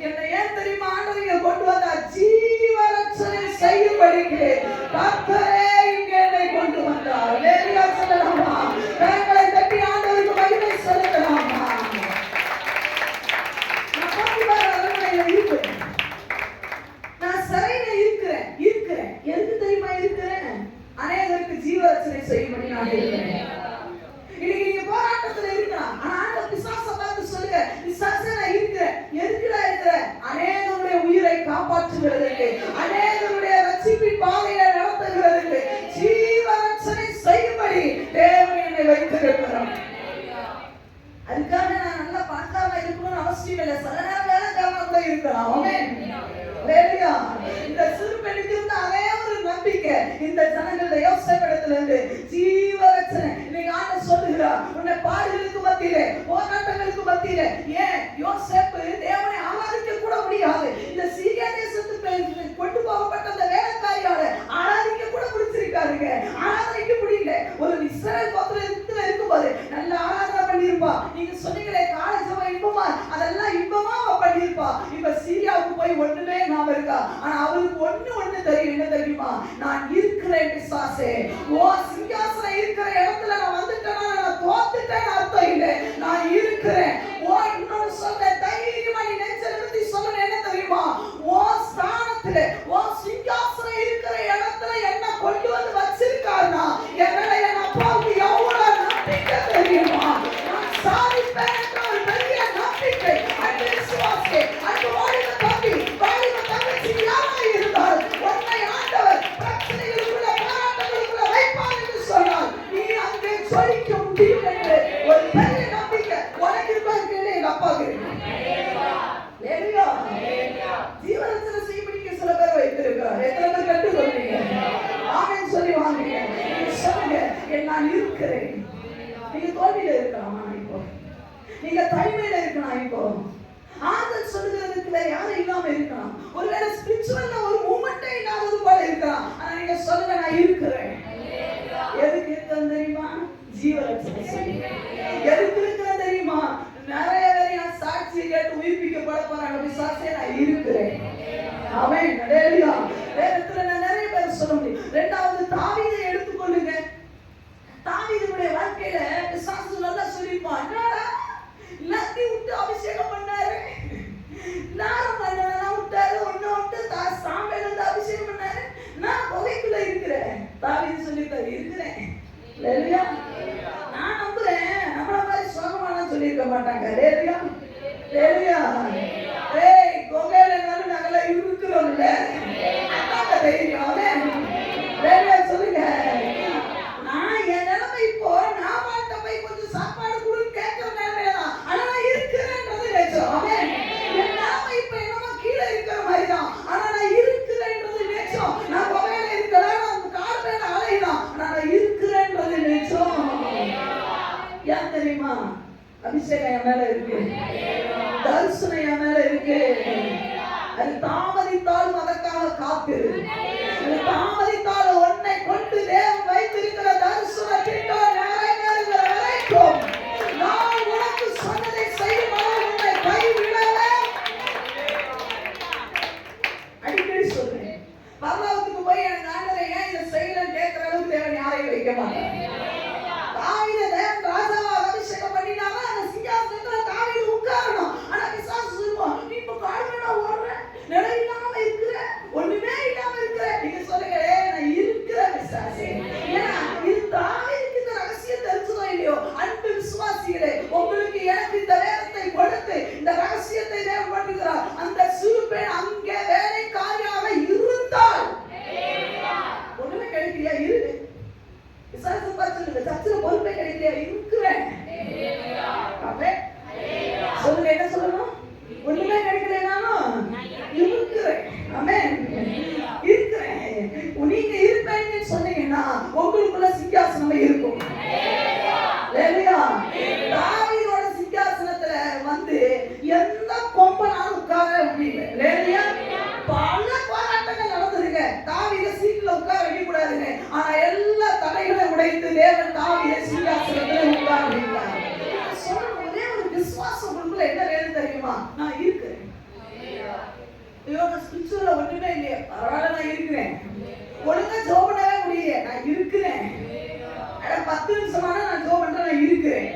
என்னை ஏன் தெரியுமா ஆண்டவர் கொண்டு வந்தார்? ஜீவரட்சணை செய்யும்படிக்கு கர்த்தரே இங்கே என்னை கொண்டு வந்தார். ஹalleluya சொல்லலாமா? கரங்களை தட்டி ஆண்டவருக்கு மகிமை செலுத்தலாமா? நான் பாதிவார அரண்மனையில இருக்கிறேன், நான் சிறையில இருக்கிறேன். எதுக்கு தெரியுமா இருக்கிறேன்? அநேகருக்கு ஜீவரட்சணை செய்யும்படி நான் இருக்கிறேன். இன்னைக்கு நீங்க போராட்டத்துல இருக்கலாம், ஆனா ஆண்டவர் பிசாசை பார்த்து சொல்லுங்க, பிசாசே நான் இருக்கிறேன். எதுக்குடா இருக்கிறேன்? அநேகருடைய உயிரை காப்பாற்றுகிறதுக்கு, அநேகருடைய ரட்சிப்பின் பாதையை நடத்துகிறதுக்கு, ஜீவரட்சணை செய்யும்படி தேவன் என்னை வைத்திருக்கிறார். அதுக்காக நான் நல்லா பார்க்காம இருக்கணும்னு அவசியம் இல்லை. சில நேரம் வேலை காரணம் இருக்கலாம். ஆமென். ஹalleluya. இந்த சிறு பெண்ணுக்கு இருந்த அதே ஒரு நம்பிக்கை இந்த ஜனங்களுடைய யோசேப்பிடத்துல இருந்து ஜீவரட்சணை. இன்னைக்கு ஆண்டவர் சொல்லுகிறார், உன்னை பாடுகளுக்கு மத்தியிலே, போராட்டங்களுக்கு மத்தியிலே. ஏன் யோசேப்பு தேவனை ஆராதிக்க கூட முடியாது. இந்த சீரியா தேசத்துக்கு கொண்டு போகப்பட்ட அந்த வேலைக்காரியால ஆராதிக்க கூட முடிச்சிருக்காருங்க. ஆராதனைக்கு முடியல. ஒரு இஸ்ரவேல் கோத்திரத்துல இருக்கும்போது நல்ல ஆராதனை பண்ணிருப்பா. நீங்க சொன்னீங்களே காலேஜ் இன்பமா, அதெல்லாம் இன்பமா பண்ணிருப்பா. இப்ப சீரியாவுக்கு போய் ஒண்ணுமே நாம இருக்கா. ஆனா அவருக்கு ஒண்ணு தெரியும். என்ன தெரியுமா? நான் இருக்கிறேன் பிசாசே. ஓ சிங்காசனம் இருக்கிற இடத்துல நான் வந்துட்டேன்னா நான் தோத்துட்டேன்னு அர்த்தம் இல்லை. நான் இருக்கிறேன். ஓ இன்னொரு சொல்ல தைரியமா நீ நெஞ்செழுத்தி சொல்லணும். என்ன தெரியுமா? ஓ ஸ்தானத்துல, ஓ சிங்காசனம் இருக்கிற இடத்துல என்ன கொண்டு வந்து வச்சிருக்காருன்னா என் மேல என் அப்பாவுக்கு எவ்வளவு நம்பிக்கை தெரியுமா? நான் சாதிப்பேன் என்ற ஒரு பெரிய நம்பிக்கை. அந்த விசுவாசே, அந்த வாலிப தம்பி, வாலிப தங்கச்சி யாரா இருந்தால் உன்னை ஆண்டவர் பிரச்சனைகளுக்குள்ள, போராட்டங்களுக்குள்ள வைப்பார் என்று சொன்னார். நீ அங்கே ஜொலிக்க முடியும் என்று ஒரு பெரிய நம்பிக்கை உனக்கு இருப்பதற்கு எங்க அப்பாவுக்கு இருக்கு. ஜீவரட்சணை செய்யும்படிக்கு சில பேர் வைத்திருக்கிறார். எத்தனை பேர் கற்றுக்கொள்றீங்க? ஆமென் சொல்லி வாங்குறீங்க. சொல்லுங்க, நான் இருக்கிறேன். நீங்க தோல்வியில இருக்கலாமா? இப்போ நீங்க தனிமையில இருக்கலாம். இப்போ ஆதல் சொல்லுகிறதுக்கு யாரும் இல்லாம இருக்கலாம். ஒருவேளை ஸ்பிரிச்சுவல்ல ஒரு மூமெண்டே இல்லாதது போல இருக்கலாம். ஆனா நீங்க சொல்லுங்க, நான் இருக்கிறேன். எதுக்கு இருக்கிறது தெரியுமா? ஜீவரட்சணை செய்ய. எதுக்கு இருக்கிறது தெரியுமா? நிறைய பேர் நான் சாட்சியை கேட்டு உயிர்ப்பிக்கப்பட போறாங்க. பிசாசே, நான் இருக்கிறேன். ஆமென். ஹalleluya. வேதத்துல நான் நிறைய பேர் சொல்ல முடியும். இரண்டாவது தாவீதை எடுத்துக்கொள்ளுங்க. தாவீதுடைய வாழ்க்கையில பிசாசு நல்லா சொல்லிருப்பான். என்னடா எல்லாத்தையும் விட்டு அபிஷேகம் பண்ணாரு, நானும் பண்ணலாம் விட்டாரு, ஒன்னு விட்டு சாம்பேல் வந்து அபிஷேகம் பண்ணாரு, நான் கொலைக்குள்ள இருக்கிறேன். தாவீது சொல்லிட்டாரு, இருக்கிறேன். ஹalleluya. நான் நம்புறேன். நம்மள மாதிரி சோகமான சொல்லியிருக்க மாட்டாங்க. ஹalleluya. ஹalleluya. ஏய் கோகையில நாங்கள இருக்கிறோம்ல, அதான் தைரியம். ஆமென். ஹalleluya சொல்லுங்க. நான் என் நிலைமை இப்போ நான் வாழ்த்த போய் கொஞ்சம் சாப்பாடு கொடுன்னு கேட்கிற நிலைமையில தான். ஆனா நான் இருக்கிறேன்றது நினைச்சோம். ஆமென். என் நிலைமை இப்ப என்னமோ கீழே இருக்கிற மாதிரி தான். ஆனா நான் இருக்கிறேன்றது நினைச்சோம். நான் கோகையில இருக்கலாம், நான் காடு மேல அலையலாம். ஆனா நான் இருக்கிறேன்றது நினைச்சோம். மேல இருக்கு. தரிசனம் என் மேல இருக்கு. அது தாமதித்தாலும் அதற்காக காத்திரு. அது தாமதித்தாலும் உன்னை கொண்டு தேவன் வைத்திருக்கிற தரிசனத்திற்கு நிறைவேறுகிற வரைக்கும் நான் உனக்கு சொன்னதை செய்யும் அளவு உன்னை கைவிடவே. அடிக்கடி சொல்றேன், பரலோகத்துக்கு போய் எனக்கு ஆண்டவரே ஏன் இதை செய்யலன்னு கேட்கிற அளவுக்கு தேவன் யாரையும் வைக்க மாட்டார். தாவீதை தேவன் ராஜாவா அபிஷேகம் பண்ணினாங்க, அந்த சிங்காசனத்துல தாவீது உட்காரணும். ஆனா பிசாசு சொல்லுவான், நீ இப்ப கால்மேடா ஓடுற, நிலை இல்லாம இருக்கிற, ஒண்ணுமே இல்லாம இருக்கிற. நீங்க சொல்லுங்க, நான் இருக்கிற பிசாசே. ஏன்னா இது தாவீதுக்கு இந்த ரகசியம் தெரிஞ்சதோ இல்லையோ, அன்பு விசுவாசிகளே, உங்களுக்கு எனக்கு இந்த வேதத்தை கொடுத்து இந்த ரகசியத்தை தேவன் பண்ணுகிறார். அந்த சிறு பெண் அங்கே வேலைக்காரியாக இருந்தால் ஒண்ணுமே கிடைக்கலையா, இருக்கு. விசாரிச்சு பார்த்து சர்ச்சில் பொறுப்பே கிடைக்கலையா, இருக்கிறேன். சொல்லுங்க, என்ன சொல்லணும்? ஒண்ணுமே கிடைக்கலனாலும் இருக்கிறேன். ஆமென். இருக்கிறேன். நீங்க இருப்பேன்னு சொன்னீங்கன்னா உங்களுக்குள்ள சிங்காசனம் இருக்கும். ஹalleluya. தாவீதோட சிங்காசனத்துல வந்து எந்த கொம்பனாலும் உட்கார முடியல. ஹalleluya. பல போராட்டங்கள் நடந்துருங்க. தாவீதை சீட்ல உட்கார வைக்க கூடாதுங்க. ஆனா எல்லா தடைகளையும் உடைத்து தேவன் தாவீதை சிங்காசனத்துல உட்கார வைத்தார். ஒரே ஒரு விசுவாசம் உங்களுக்குள்ள என்ன வேணும் தெரியுமா? நான் இருக்கிறேன். ஐயோ, நான் ஸ்பிரிச்சுவலா ஒண்ணுமே இல்லையே, பரவாயில்ல, நான் இருக்கிறேன். ஒழுங்கா ஜெபம் பண்ணவே முடியல, நான் இருக்கிறேன். 10 நிமிஷமான நான் ஜெபம் பண்றேன், நான் இருக்கிறேன்.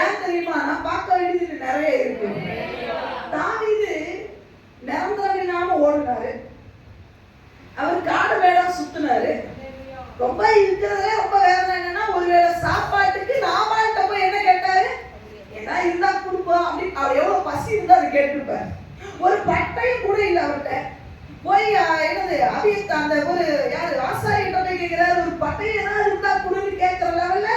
ஏன் தெரியுமா? நான் பார்க்க வேண்டியது நிறைய இருக்கு. தாவீது நிரந்தரம் இல்லாம ஓடினாரு. அவர் காடு மேடா சுத்தினாரு. ரொம்ப இருக்கிறதே ரொம்ப வேதனை. என்னன்னா, ஒருவேளை சாப்பாட்டுக்கு நாமால்கிட்ட போய் என்ன கேட்டாரு? ஏன்னா இருந்தா கொடுப்போம் அப்படின்னு. அவர் எவ்வளவு பசி இருந்தா அதை கேட்டுருப்பாரு. ஒரு பட்டையும் கூட இல்லை அவர்கிட்ட. போய் என்னது அபியத்த அந்த ஒரு யாரு ஆசாரியிட்ட போய் கேட்கிறாரு, ஒரு பட்டையை ஏதாவது இருந்தா கொடுன்னு கேட்கிற லெவல்ல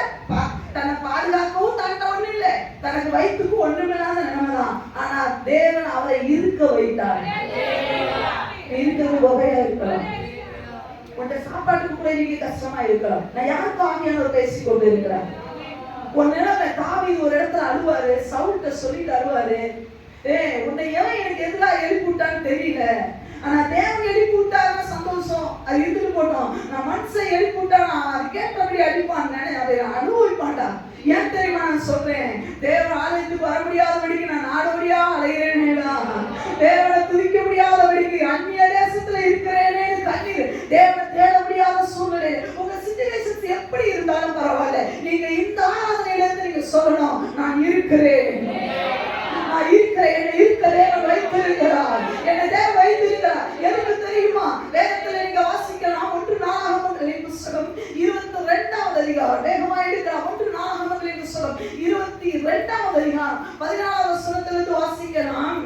தன்னை பாதுகாக்கவும் தன்னை ஒண்ணு இல்லை, தனக்கு வயிற்றுக்கு ஒண்ணுமில்லாத நிலைமைதான். ஆனா தேவன் அவரை இருக்க வைத்தார். இருக்கிறது வகையா இருக்கலாம், உன்னை சாப்பாட்டுக்கு கூட நீங்க கஷ்டமா இருக்கலாம். நான் யாருக்கு ஆவியானவர் பேசிக் கொண்டு இருக்கிறேன். ஒரு நிலைமை தாவீது ஒரு இடத்துல அழுவாரு, சவுல்ட்ட சொல்லிட்டு அழுவாரு, உன்னை எவன் எனக்கு எதிராக எழுப்பி விட்டான்னு தெரியல, ஆனா தேவன் எழுப்பி விட்டாருன்னா சந்தோஷம், அது இருந்துட்டு போட்டோம். நான் மனுஷன் எழுப்பி விட்டா நான் அது கேட்டபடி அடிப்பான்னு அதை அனுபவிப்பான்டா. ஏன் தெரியுமா நான் சொல்றேன்? தேவன் ஆலயத்துக்கு வர முடியாதபடிக்கு நான் நாடோடியா அலைகிறேனேடா, தேவனை துதிக்க முடியாதபடிக்கு அந்நிய தேசத்துல இருக்கிறேனே கண்ணீர், தேவனை தேட முடியாத சூழ்நிலை. உங்க சிச்சுவேஷன் எப்படி இருந்தாலும் பரவாயில்ல, நீங்க இந்த ஆராதனையில இருந்து நீங்க சொல்லணும், நான் இருக்கிறேன், நான் இருக்கிறேன், என்னை இருக்கிறேன் வைத்திருக்கிறார், என்னை தேவன் வைத்திருக்கிறார். எதுக்கு தெரியுமா? வேதத்துல நீங்க வாசிக்கலாம். 1 நாளாகமங்களின் புத்தகம் 22வது அதிகாரம், வேகமா எடுக்கலாம். 1 நாளாகமங்களின் புத்தகம் 22வது அதிகாரம் 14வது வசனத்திலிருந்து வாசிக்கலாம்.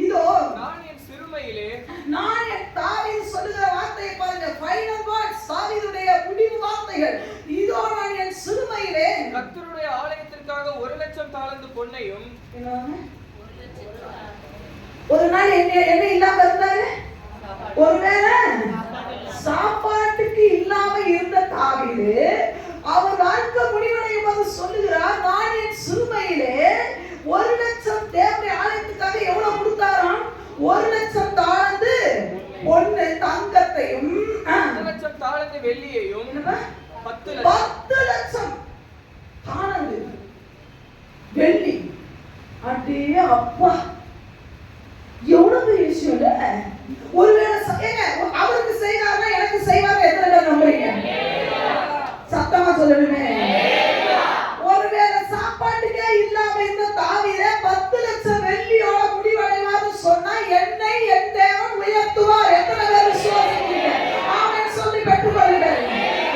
இதோ நான் என் சிறுமையிலே, நான் என் தாவீது சொல்லுகிற வார்த்தையை பாருங்க, ஃபைனல் வேர்ட்ஸ், தாவீதுடைய முடிவு வார்த்தைகள். இதோ நான் என் சிறுமையிலே கர்த்தருடைய ஆலயத்திற்காக 1,00,000 தாலந்து பொன்னையும். ஒரு நாள் என்ன இல்லாம இருந்தாரு? ஒருவேளை சாப்பாட்டுக்கு இல்லாம இருந்த தாவீது அவர் வாழ்க்கை முடிவடையும் போது சொல்லுகிறார், நான் என் சிறுமையிலே 1,00,000 தேவனுடைய ஆலயத்துக்காக எவ்வளவு கொடுத்தாராம்? 1,00,000 தாலந்து பொன்னு தங்கத்தையும் 1,00,000 தாலந்து வெள்ளியையும் 10,00,000 தாலந்து வெள்ளி. அடே அப்பா, எவ்வளவு பெரிய விஷயம் இல்ல? ஒருவேளை அவருக்கு செய்வாரா எனக்கு செய்வாரா? எத்தனை பேர் நம்புறீங்க? சத்தமா சொல்லணுமே. ஒருவேளை சாப்பாட்டுக்கே இல்லாம இந்த தாவீதை 10,00,000 வெள்ளியோட முடிவடைவாரு சொன்னா என்னை என் தேவன் உயர்த்துவார். எத்தனை பேர் விசுவாசிக்கிறீங்க? ஆமென் சொல்லி பெற்றுக்கொள்ளுங்க.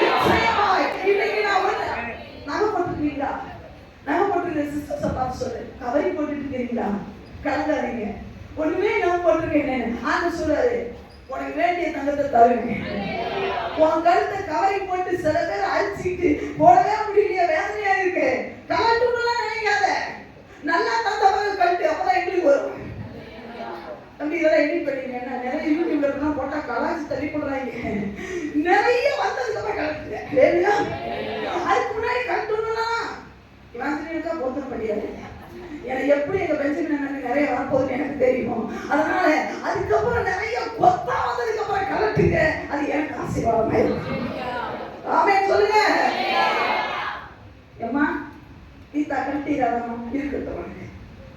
நிச்சயமாய் இன்னைக்கு நான் நகை போட்டுருக்கீங்களா? நகை போட்டுருக்க சிஸ்டர்ஸை பார்த்து சொல்லு, கவரி போட்டுட்டு இருக்கீங்களா? கலங்காதீங்க. ஒண்ணுமே நான் போட்டிருக்கேன். ஆண்டு சொல்றாரு, உனக்கு வேண்டிய தங்கத்தை தருவேன். உன் கழுத்தை கவரி போட்டு சில பேர் அழிச்சிட்டு போடவே முடியல, வேதனையா இருக்கு. கலட்டுலாம் நினைக்காத, நல்லா தந்தவங்க கழுத்து, அப்பதான் எங்களுக்கு வரும். தம்பி இதெல்லாம் எடிட் பண்ணிருக்கேன். நிறைய யூடியூப்ல போட்டா கலாச்சி தள்ளி போடுறாங்க. நிறைய வந்ததுக்கு அப்புறம் கலட்டுங்க. அதுக்கு முன்னாடி கலட்டுனா இவன் போத்தன முடியாது.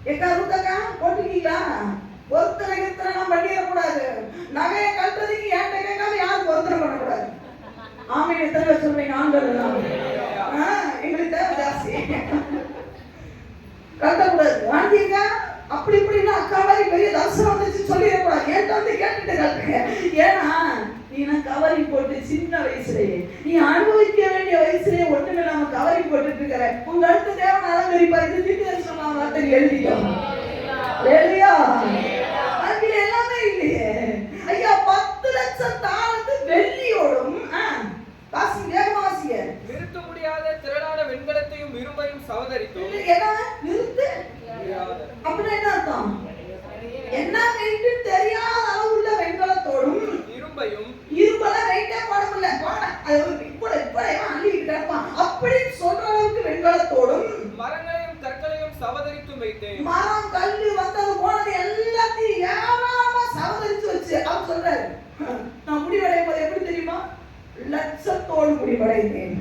எக்கா ரூட்டக்கா போட்டுக்கீங்களா? பொருத்தனை கிருத்தனை நம்ம பண்ணிடக்கூடாது. நகையை கட்டுறதுக்கு ஏன்ட்ட கேட்காம யாரும் பொருத்தனை பண்ணக்கூடாது. ஆமீன். எத்தனை பேர் சொல்றீங்க? ஆண்கள் எங்களுக்கு தேவை ஜாஸ்தி. கட்டக்கூடாது. வாங்கிங்க அப்படி இப்படின்னா அக்கா மாதிரி பெரிய தரிசனம் வந்துச்சு சொல்லிடக்கூடாது. ஏன்ட்ட வந்து கேட்டுட்டு கட்டுங்க. ஏன்னா நீ நான் கவரிங் போட்டு சின்ன வயசுலயே நீ அனுபவிக்க வேண்டிய வயசுலயே ஒண்ணுமே நம்ம கவரிங் போட்டுட்டு இருக்கிற உங்க அடுத்த தேவன் அலங்கரிப்பார். இது திட்டு தரிசனம் வார்த்தை எழுதிட்டோம். அதுல எல்லாமே இல்லையே ஐயா. 10 லட்சம் தாளந்து வெள்ளியோடும் நிறுத்த முடியாத திரளான வெண்கலத்தையும் இரும்பையும் சவதரித்தோம். நிறுத்து அப்படின்னா என்ன அர்த்தம்? என்ன வெயிட் தெரியாத அளவுள்ள வெண்கலத்தோடும் இரும்பெல்லாம் வெயிட்டே போட முடியல அள்ளிட்டு கிடப்பான் அப்படின்னு சொல்ற அளவுக்கு வெண்கலத்தோடும் மரங்களையும் கற்களையும் சவதரித்தும் வைத்தேன். மரம் கல்லு வந்தது போனது எல்லாத்தையும் ஏராளமா சவதரிச்சு வச்சு அவர் சொல்றாரு. நான் முடிவடையும் போது எப்படி தெரியுமா? லட்சத்தோடு முடிவடைந்தேன்.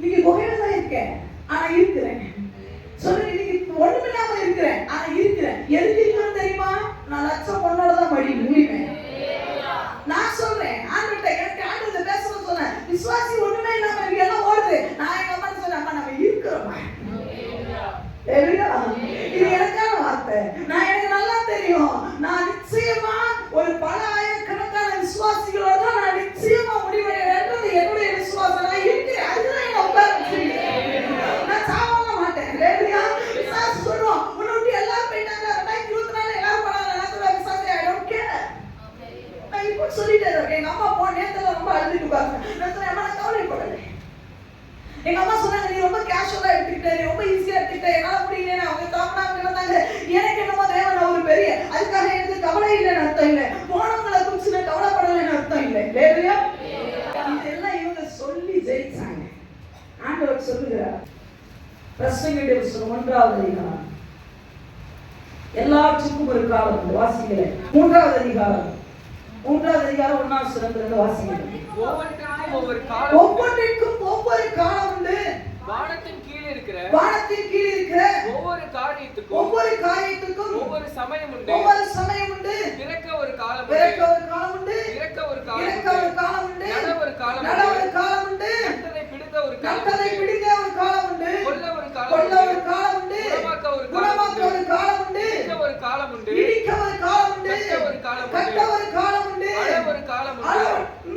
நீங்க குகையில தான் இருக்கேன் ஆனா இருக்கிறேன். சொல்லுங்க இன்னைக்கு ஒண்ணுமில்லாம இருக்கிறேன் ஆனா இருக்கிறேன். எதுக்கு இருக்கிறேன் தெரியுமா? நான் லட்சம் பொண்ணோட தான் முடிவேன். நான் சொல்றேன் ஆண்டுகிட்ட எனக்கு ஆண்டு பேசணும்னு சொன்னேன். விசுவாசி ஒண்ணுமே இல்லாம இங்க எல்லாம் ஓடுது. நான் எங்க அம்மா சொன்னேன் அம்மா நம்ம இருக்கிறோம். இது எனக்கான வார்த்தை. நான் எனக்கு நல்லா தெரியும். நான் நிச்சயமா ஒரு பல ஆயிரக்கணக்கான விசுவாசிகளோட நான் நிச்சயமா முடிவடைய வேண்டும். என்னுடைய விசுவாசம் நான் இருக்கிறேன். அதுதான் என்ன உட்கார நான் சாவல மாட்டேன். விசுவாசி சொல்றோம் உன்னை விட்டு எல்லாரும் போயிட்டாங்க 2024 எல்லாரும் போனாங்க. நான் சொல்ல விசுவாசி I don't care. நான் இப்போ சொல்லிட்டே இருக்கேன். எங்க அம்மா போன நேரத்துல ரொம்ப அழுதுட்டு உட்கார்ந்து நான் சொன்னேன் அம்மா நான் கவலைப்படலை. எங்க அம்மா சொன்னாங்க நீ ரொம்ப கேஷுவலா எடுத்துக்கிட்ட, நீ ரொம்ப ஈஸியா எடுத்துக்கிட்ட, என்னால முடியல. அவங்க தாமனாக இருந்தாங்க. எனக்கு என்னமோ தேவன் ஒரு பெரிய அதுக்காக எனக்கு கவலை இல்லைன்னு அர்த்தம் இல்லை. போனவங்களை குறிச்சு நான் கவலைப்படலைன்னு அர்த்தம் இல்லை. இதெல்லாம் இவங்க சொல்லி ஜெயிச்சாங்க. ஆண்டவர் சொல்லுகிறார் பிரசங்கியுடைய புத்தகம் 1வது அதிகாரம். எல்லாத்துக்கும் ஒரு காலம் உண்டு. வாசிக்கிறேன் 3வது அதிகாரம் 1வது சிறந்த வாசிக்கிறேன். ஒவ்வொன்றிற்கும் ஒவ்வொரு காலம் உண்டு. வானத்தின் கீழே இருக்கிற ஒவ்வொரு காரியத்துக்கும் ஒவ்வொரு சமயம் உண்டு. பிறக்க ஒரு காலம் உண்டு. இறக்க ஒரு காலம் உண்டு. நட ஒரு காலம் உண்டு. கட்டதை பிடிக்க ஒரு காலம் உண்டு. கொல்ல ஒரு காலம் உண்டு. குணமாக்க ஒரு காலம் உண்டு. இடிக்க ஒரு காலம் உண்டு. கட்ட ஒரு காலம் உண்டு. அழ ஒரு காலம் உண்டு.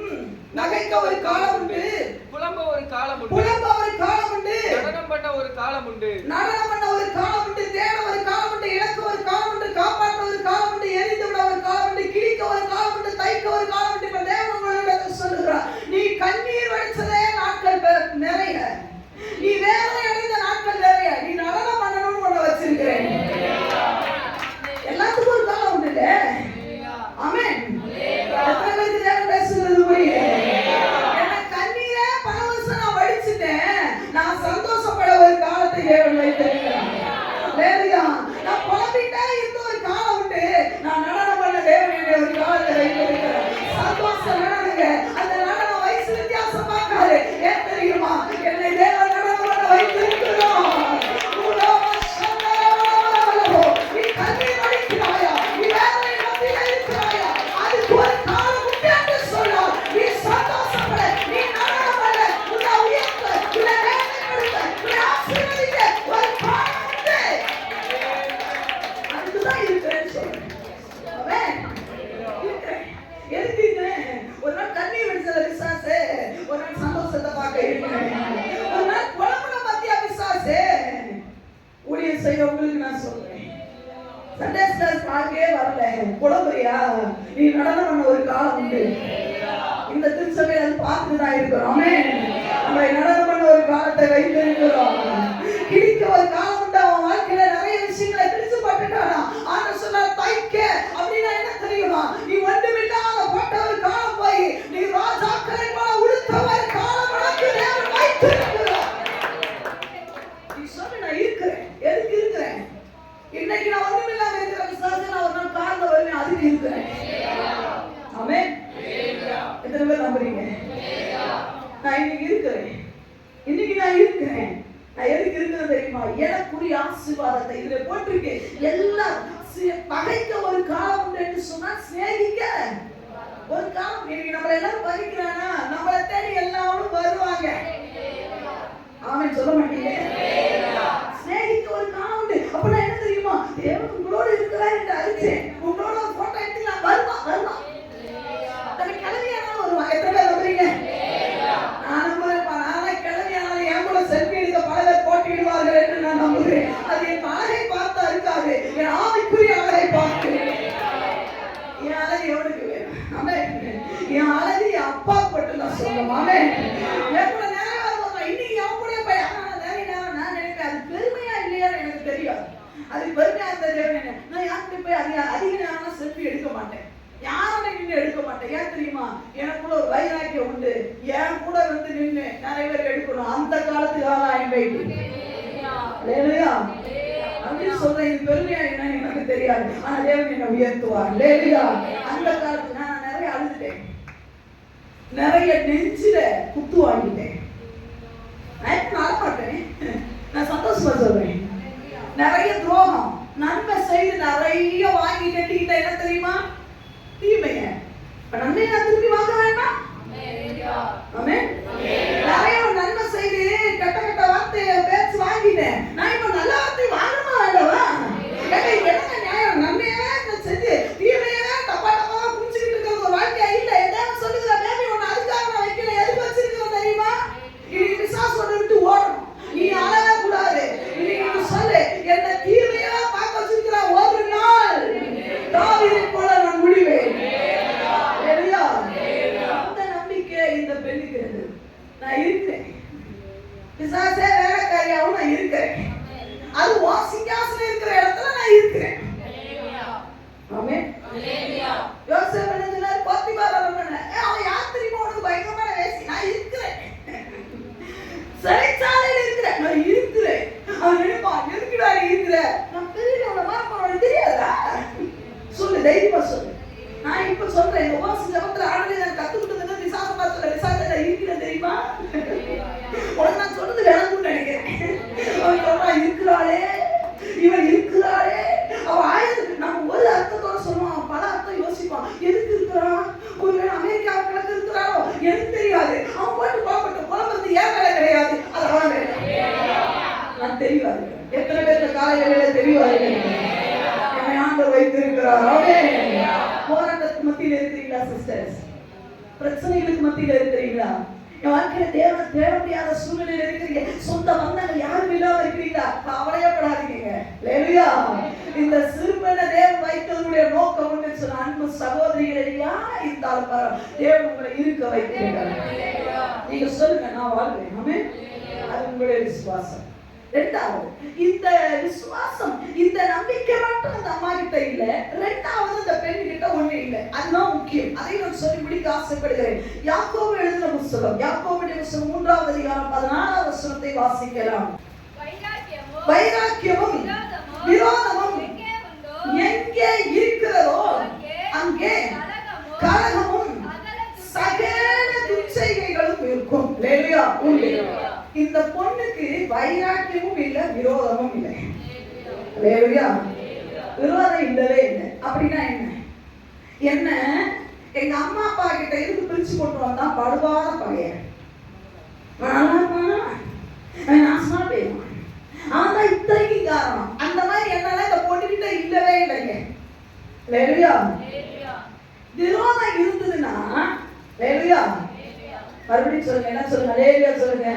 நகைக்க ஒரு காலம் உண்டு. புலம்ப ஒரு காலம் உண்டு. நடனம் பண்ண ஒரு காலம் உண்டு. தேட ஒரு காலம் உண்டு. இழக்க ஒரு காலம் உண்டு. காப்பாற்ற ஒரு காலம் உண்டு. எரிந்து விட ஒரு காலம் உண்டு. கிழிக்க ஒரு காலம் உண்டு. தைக்க ஒரு காலம் உண்டு. இப்ப தேவன் உங்களோட சொல்லுகிறார் நீ கண்ணீர் வடிச்சதே நாட்கள் நிறைய, நீ வேதனை அடைந்த நாட்கள் நிறைய, நீ நடனம் பண்ணணும்னு ஒண்ணு வச்சிருக்கிறேன். எல்லாத்துக்கும் ஒரு காலம் உண்டு இல்ல? ஆமென். எத்தனை பேருக்கு தேவன் பேசுறது புரியுது? என்ன கண்ணீரே பல வருஷம் நான் வடிச்சிட்டேன். நான் சந்தோஷப்பட ஒரு காலத்தை தேவன் வைத்திருக்கிறார். நான் புலம்பிட்டே இருந்த ஒரு காலம் உண்டு. நான் நடனம் பண்ண தேவனுடைய ஒரு காலத்தை வைத்திருக்கிறேன். சந்தோஷம் நடனுங்க. அந்த நடனம் வயசு வித்தியாசம் பார்க்காது. ஏன் தெரியுமா? என்னை தேவன் நடனம் பண்ண வைத்திருக்கிறோம். நீ கண்ணீர் வடிக்கிறாயா? நீ வேதனை மத்தியில இருக்கிறாயா? அதுக்கு ஒரு காலம் உண்டு என்று சொன்னார். நீ சந்தோஷப்பட, நீ நடனம் பண்ண, உன்னை உயர்த்த, உன்னை மேன்மைப்படுத்த, உன்னை ஆசீர்வதிக்க ஒரு காலம் உண்டு. அதுக்குதான் இருக்கிறேன்னு சொல்றேன். எதுக்கு ஒரு நாள் கண்ணீர் வடிச்சத விசாசு, ஒரு நாள் சந்தோஷத்தை பார்க்க இருக்கிறேன். ஒரு நாள் குழம்புல மத்தியா விசாசு ஊழியர் செய்ய உங்களுக்கு நான் சொல்றேன். சண்டே ஸ்டார்ஸ் பார்க்கவே வரல. குழம்புறியா? நீ நடனம் பண்ண ஒரு காலம் உண்டு. இந்த திருச்சபையில அது பார்த்துதான் இருக்கிறோம். நம்ம நடனம் பண்ண ஒரு காலத்தை வைத்திருக்கிறோம். கிழிக்க ஒரு காலம் உண்டு. அவன் வாழ்க்கையில நிறைய விஷயங்களை கிழிச்சு பட்டுட்டானா. ஆண்டவர் சொன்னார் தைக்க. அப்படின்னா என்ன தெரியுமா? நீ ஒன்றுமில்லாத போட்ட ஒரு காலம் போய் நீ ராஜாக்களை போல உடுத்த ஒரு காலம் உனக்கு தேவன் வைத்திருக்கிறார். நீ சொல்லு நான் இருக்கிறேன். எதுக்கு இருக்கிறேன்? இன்னைக்கு நான் ஒன்றுமில்லாம இருக்கிற விசுவாசம் நான் ஒரு நாள் காரண வருவேன். அதுக்கு இருக்கிறேன். ஆமென். எத்தனை பேர் நம்புறீங்க? நான் இன்னைக்கு இருக்கிறேன். நான் எதுக்கு இருக்கிறேன் தெரியுமா? தெரியுமா? எனக்குரிய ஆசீர்வாதத்தை இதுல போட்டிருக்கு. எல்லாம் பகைக்க ஒரு காலம் உண்டு என்று சொன்னா சிநேகிக்க ஒரு காலம். இன்னைக்கு நம்மள எல்லாரும் பகைக்கிறானா, நம்மள தேடி எல்லாரும் வருவாங்க. ஆமென் சொல்ல மாட்டீங்க? சிநேகிக்க ஒரு காலம் உண்டு. அப்ப நான் என்ன தெரியுமா, தேவன் உங்களோட இருக்கிறார் என்று அறிஞ்சேன். உங்களோட ஒரு போட்டோ எடுத்துக்கலாம், வருவான் வருவான். தன்னை கிளவியானாலும் வருவான். எத்தனை பேர் நம்புறீங்க? நான் நம்புறேன்ப்பா. நானே கிளவியானாலும் என் கூட செல்ஃபி எடுக்க பல பேர் போட்டிடுவார்கள் என்று நான் நம்புகிறேன். அது என் அழகை பார்த்தா இருக்காது, என் ஆவிக்குரிய அழகை பார்த்து. என் அழகு எவனுக்கு வேணும்? ஆமென். என் அழகு என் அப்பா மட்டும் தான் சொல்லணும். ஆமென். எப்ப நிறைய வருவாங்க. இன்னைக்கு என் கூட போய் நிறைய நேரம் நான் நினைப்பேன், அது பெருமையா இல்லையான்னு எனக்கு தெரியாது. அது பெருமையா இருந்தது. நான் யார்கிட்ட போய் அதிக நேரம் செல்ஃபி எடுக்க மாட்டேன், யாரோட நின்று எடுக்க மாட்டேன். ஏன் தெரியுமா? எனக்குள்ள ஒரு வைராக்கியம் உண்டு. என் கூட வந்து நின்று நிறைய பேர் எடுக்கணும். அந்த காலத்துக்காக அப்படின்னு சொல்றேன். இது பெருமையா என்னன்னு எனக்கு தெரியாது. ஆனா தேவன் என்ன உயர்த்துவார். லேலியா அந்த காலத்துல நான் நிறைய அழுதுட்டேன், நிறைய நெஞ்சில குத்து வாங்கிட்டேன். நான் அழமாட்டேன், நான் சந்தோஷமா சொல்றேன். நிறைய துரோகம் நன்மை செய்து நிறைய வாங்கிட்டு என்ன தெரியுமா? தீமைய நன்மை நான் திருப்பி வாங்க வேண்டாம். ஆமென். நிறைய நன்மை செய்து கெட்ட கெட்ட வார்த்தை பேச்சு வாங்கிட்டேன். நான் இப்ப நல்ல வார்த்தை வாங்கணுமா வேண்டாவா? என்ன நியாயம்? நன்மையவே செஞ்சு தீமையவே டப்பா டப்பா குடிச்சுக்கிட்டு இருக்கிறது ஒரு வாழ்க்கையா இல்ல. ஏதாவது சொல்லுகிற பேபி ஒண்ணு அதுக்காக நான் வைக்கல. எதுக்கு வச்சிருக்கிறோம் தெரியுமா? இன்னைக்கு பிசாசோட விட்டு ஓடணும். நீ அழவே கூடாது. இன்னைக்கு சொல்லு, என்ன தீமையா பார்க்க வச்சிருக்கிற ஒரு நாள் தாவீதை போல நான் முடிவேன். அந்த நம்பிக்கை இந்த பெண்ணுக்கு நான் இருக்கிறேன். பிசாசே வேலைக்காரியாவும் நான் இருக்கிறேன். அது வாசிங்காசன இருக்கிற இடத்துல நான் இருக்கிறேன். ஆமென். யோசேப்பு என்ன சொன்னார்? போத்திபார் அரண்மனை. அவன் யார் தெரியுமா? உனக்கு பயங்கரமான வேசி. நான் இருக்கிறேன். சிறைச்சாலையில் இருக்கிறேன். நான் இருக்கிறேன். அவன் நினைப்பான், எதுக்குடா நீ இருக்கிற? நான் பெரியவன மாறப்போறேன் தெரியாதா? சொல்லு, தைரியமா சொல்லு. நான் இப்ப சொல்றேன், இந்த உபவாச ஜெபத்துல ஆடலே நான் கத்துக்கிட்டதுன்னா விசாசமா சொல்ல. விசாசத்துல இருக்கிறேன் தெரியுமா? உனக்கு நான் சொல்றது வேணும்னு நினைக்கிறேன். அவன் சொல்றான், இருக்கிறாளே, இவன் இருக்கிறாளே. அவன் ஆயிரம் நம்ம ஒரு அர்த்தத்தோட சொல்லுவான், பல அர்த்தம் யோசிப்பான். எதுக்கு இருக்கிறான்? ஒருவேளை அமெரிக்காவை கிழக்கு இருக்கிறாரோ எனக்கு தெரியாது. அவன் போட்டு புறப்பட்டு புறப்படுறது ஏன் வேலை கிடையாது, அது அவன் வேலை. நான் தெரியாது. எத்தனை பேருக்கு காலையில தெரியாது ஆண்டவர் வைத்திருக்கிறார். போராட்டத்துக்கு மத்தியில் இருக்கிறீங்களா சிஸ்டர்ஸ்? பிரச்சனைகளுக்கு மத்தியில் இருக்கிறீங்களா? என் வாழ்க்கையில தேவனை தேட முடியாத சூழ்நிலையில் இருக்கிறீங்க. சொந்த பந்தங்கள் யாரும் இல்லாம இருக்கிறீங்களா? கவலையப்படாதீங்க. லேலுயா. இந்த சிறுபெண்ணை தேவன் வைத்ததனுடைய நோக்கம் ஒன்று சொன்ன அன்பு சகோதரிகளை யார் இருந்தாலும் தேவன் உங்களை இருக்க வைத்திருக்கிறார். நீங்க சொல்லுங்க, நான் வாழ்வேன். ஆமென். அது உங்களுடைய விசுவாசம். இரண்டாவது, இந்த விசுவாசம், இந்த நம்பிக்கை மட்டும் அந்த அம்மா கிட்ட இல்ல. இரண்டாவது, அந்த பெண் கிட்ட ஒண்ணு இல்ல. அதுதான் முக்கியம். அதை நான் சொல்லி முடிக்க ஆசைப்படுகிறேன். யாக்கோபு எழுதின புத்தகம், யாக்கோபுடைய புத்தகம் 3வது அதிகாரம் 14வது வசனத்தை வாசிக்கலாம். வைராக்கியமும் விரோதமும் எங்கே இருக்கிறதோ அங்கே கலகமும் சகல துச்சைகளும் இருக்கும். லேலுயா. இந்த பொண்ணுக்கு வைராக்கியமும் இல்ல, விரோதமும் இல்லை. லேலுயா. விரோதம் இல்லவே இல்லை. அப்படின்னா என்ன? என்ன எங்க அம்மா அப்பா கிட்ட இருந்து பிரிச்சு கொண்டு வந்தா படுவாத பகைய நாசமா போயிடுவான். அவன் தான் இத்தனைக்கு காரணம். அந்த மாதிரி என்னால இந்த பொண்ணுகிட்ட இல்லவே இல்லைங்க. லேலுயா. விரோதம் இருந்ததுன்னா லேலுயா. மறுபடியும் சொல்லுங்க, என்ன சொல்லுங்க? லேலுயா சொல்லுங்க.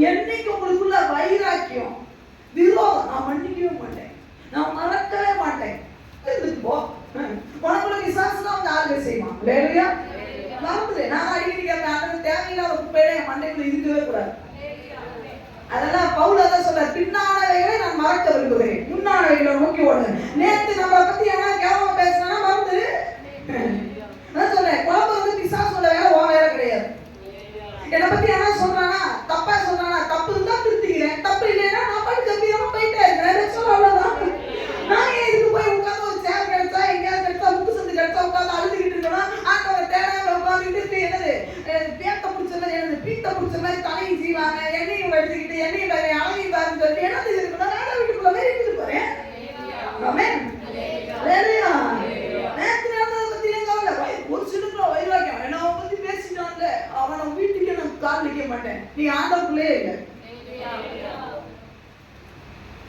என்னைக்கு உங்களுக்குள்ள வைராக்கியம், விரோதம், நான் மன்னிக்கவே மாட்டேன், நான் மறக்கவே மாட்டேன், போ. உனக்குள்ள விசுவாசம் வந்து ஆளுகை செய்வான். லேலுயா. மறந்துடு. நான் அடிக்கடி கேட்பேன், தேவையில்லாத குப்பையில என் மண்டைக்குள்ள இருக்கவே கூடாது. அதெல்லாம் பவுல் அதான் சொல்ற, பின்னானவைகளை நான் மறக்க விரும்புகிறேன், முன்னானவைகளை நோக்கி ஓடுங்க. நேற்று நம்மளை பத்தி ஏன்னா கேவலமா பேசினா மறந்துடு. நான் சொல்றேன், குழம்பு வந்து பிசாசோட வேலை ஓ வேலை கிடையாது. என்னை பத்தி என்ன சொல்றானா, தப்பா சொல்றானா, தப்பு இருந்தா திருத்திக்கிறேன், தப்பு இல்லைன்னா நான் பாட்டு கம்பீரமா போயிட்டே இருக்கிறேன். சொல்ல அவ்வளவுதான். நான் ஏன் இதுக்கு போய் உட்காந்து ஒரு சேர் கிடைச்சா எங்கேயாவது கிடைச்சா முக்கு சந்து கிடைச்சா உட்காந்து அழுதுகிட்டு இருக்கணும். ஆண்டவர் தேடாம உட்காந்துட்டு என்னது பேத்த பிடிச்ச மாதிரி, என்னது பீத்த பிடிச்ச மாதிரி தலையும் செய்வாங்க, எண்ணெயும் வடிச்சுக்கிட்டு எண்ணெயும் அழகையும் பாருன்னு என்ன இருக்குன்னா ராஜா வீட்டுக்குள்ள இருக்குது பாரு. ஆமென். ஹalleluya. நேத்து நடந்தத பத்தி எல்லாம் கவலை. ஒரு சின்ன வைராக்கியம். என்ன அவன் பத்தி பேசிட்டான்ல, அவன வீட்டுக்கு நான் கால் வைக்க மாட்டேன். நீ ஆண்டவருக்குள்ளே இல்ல.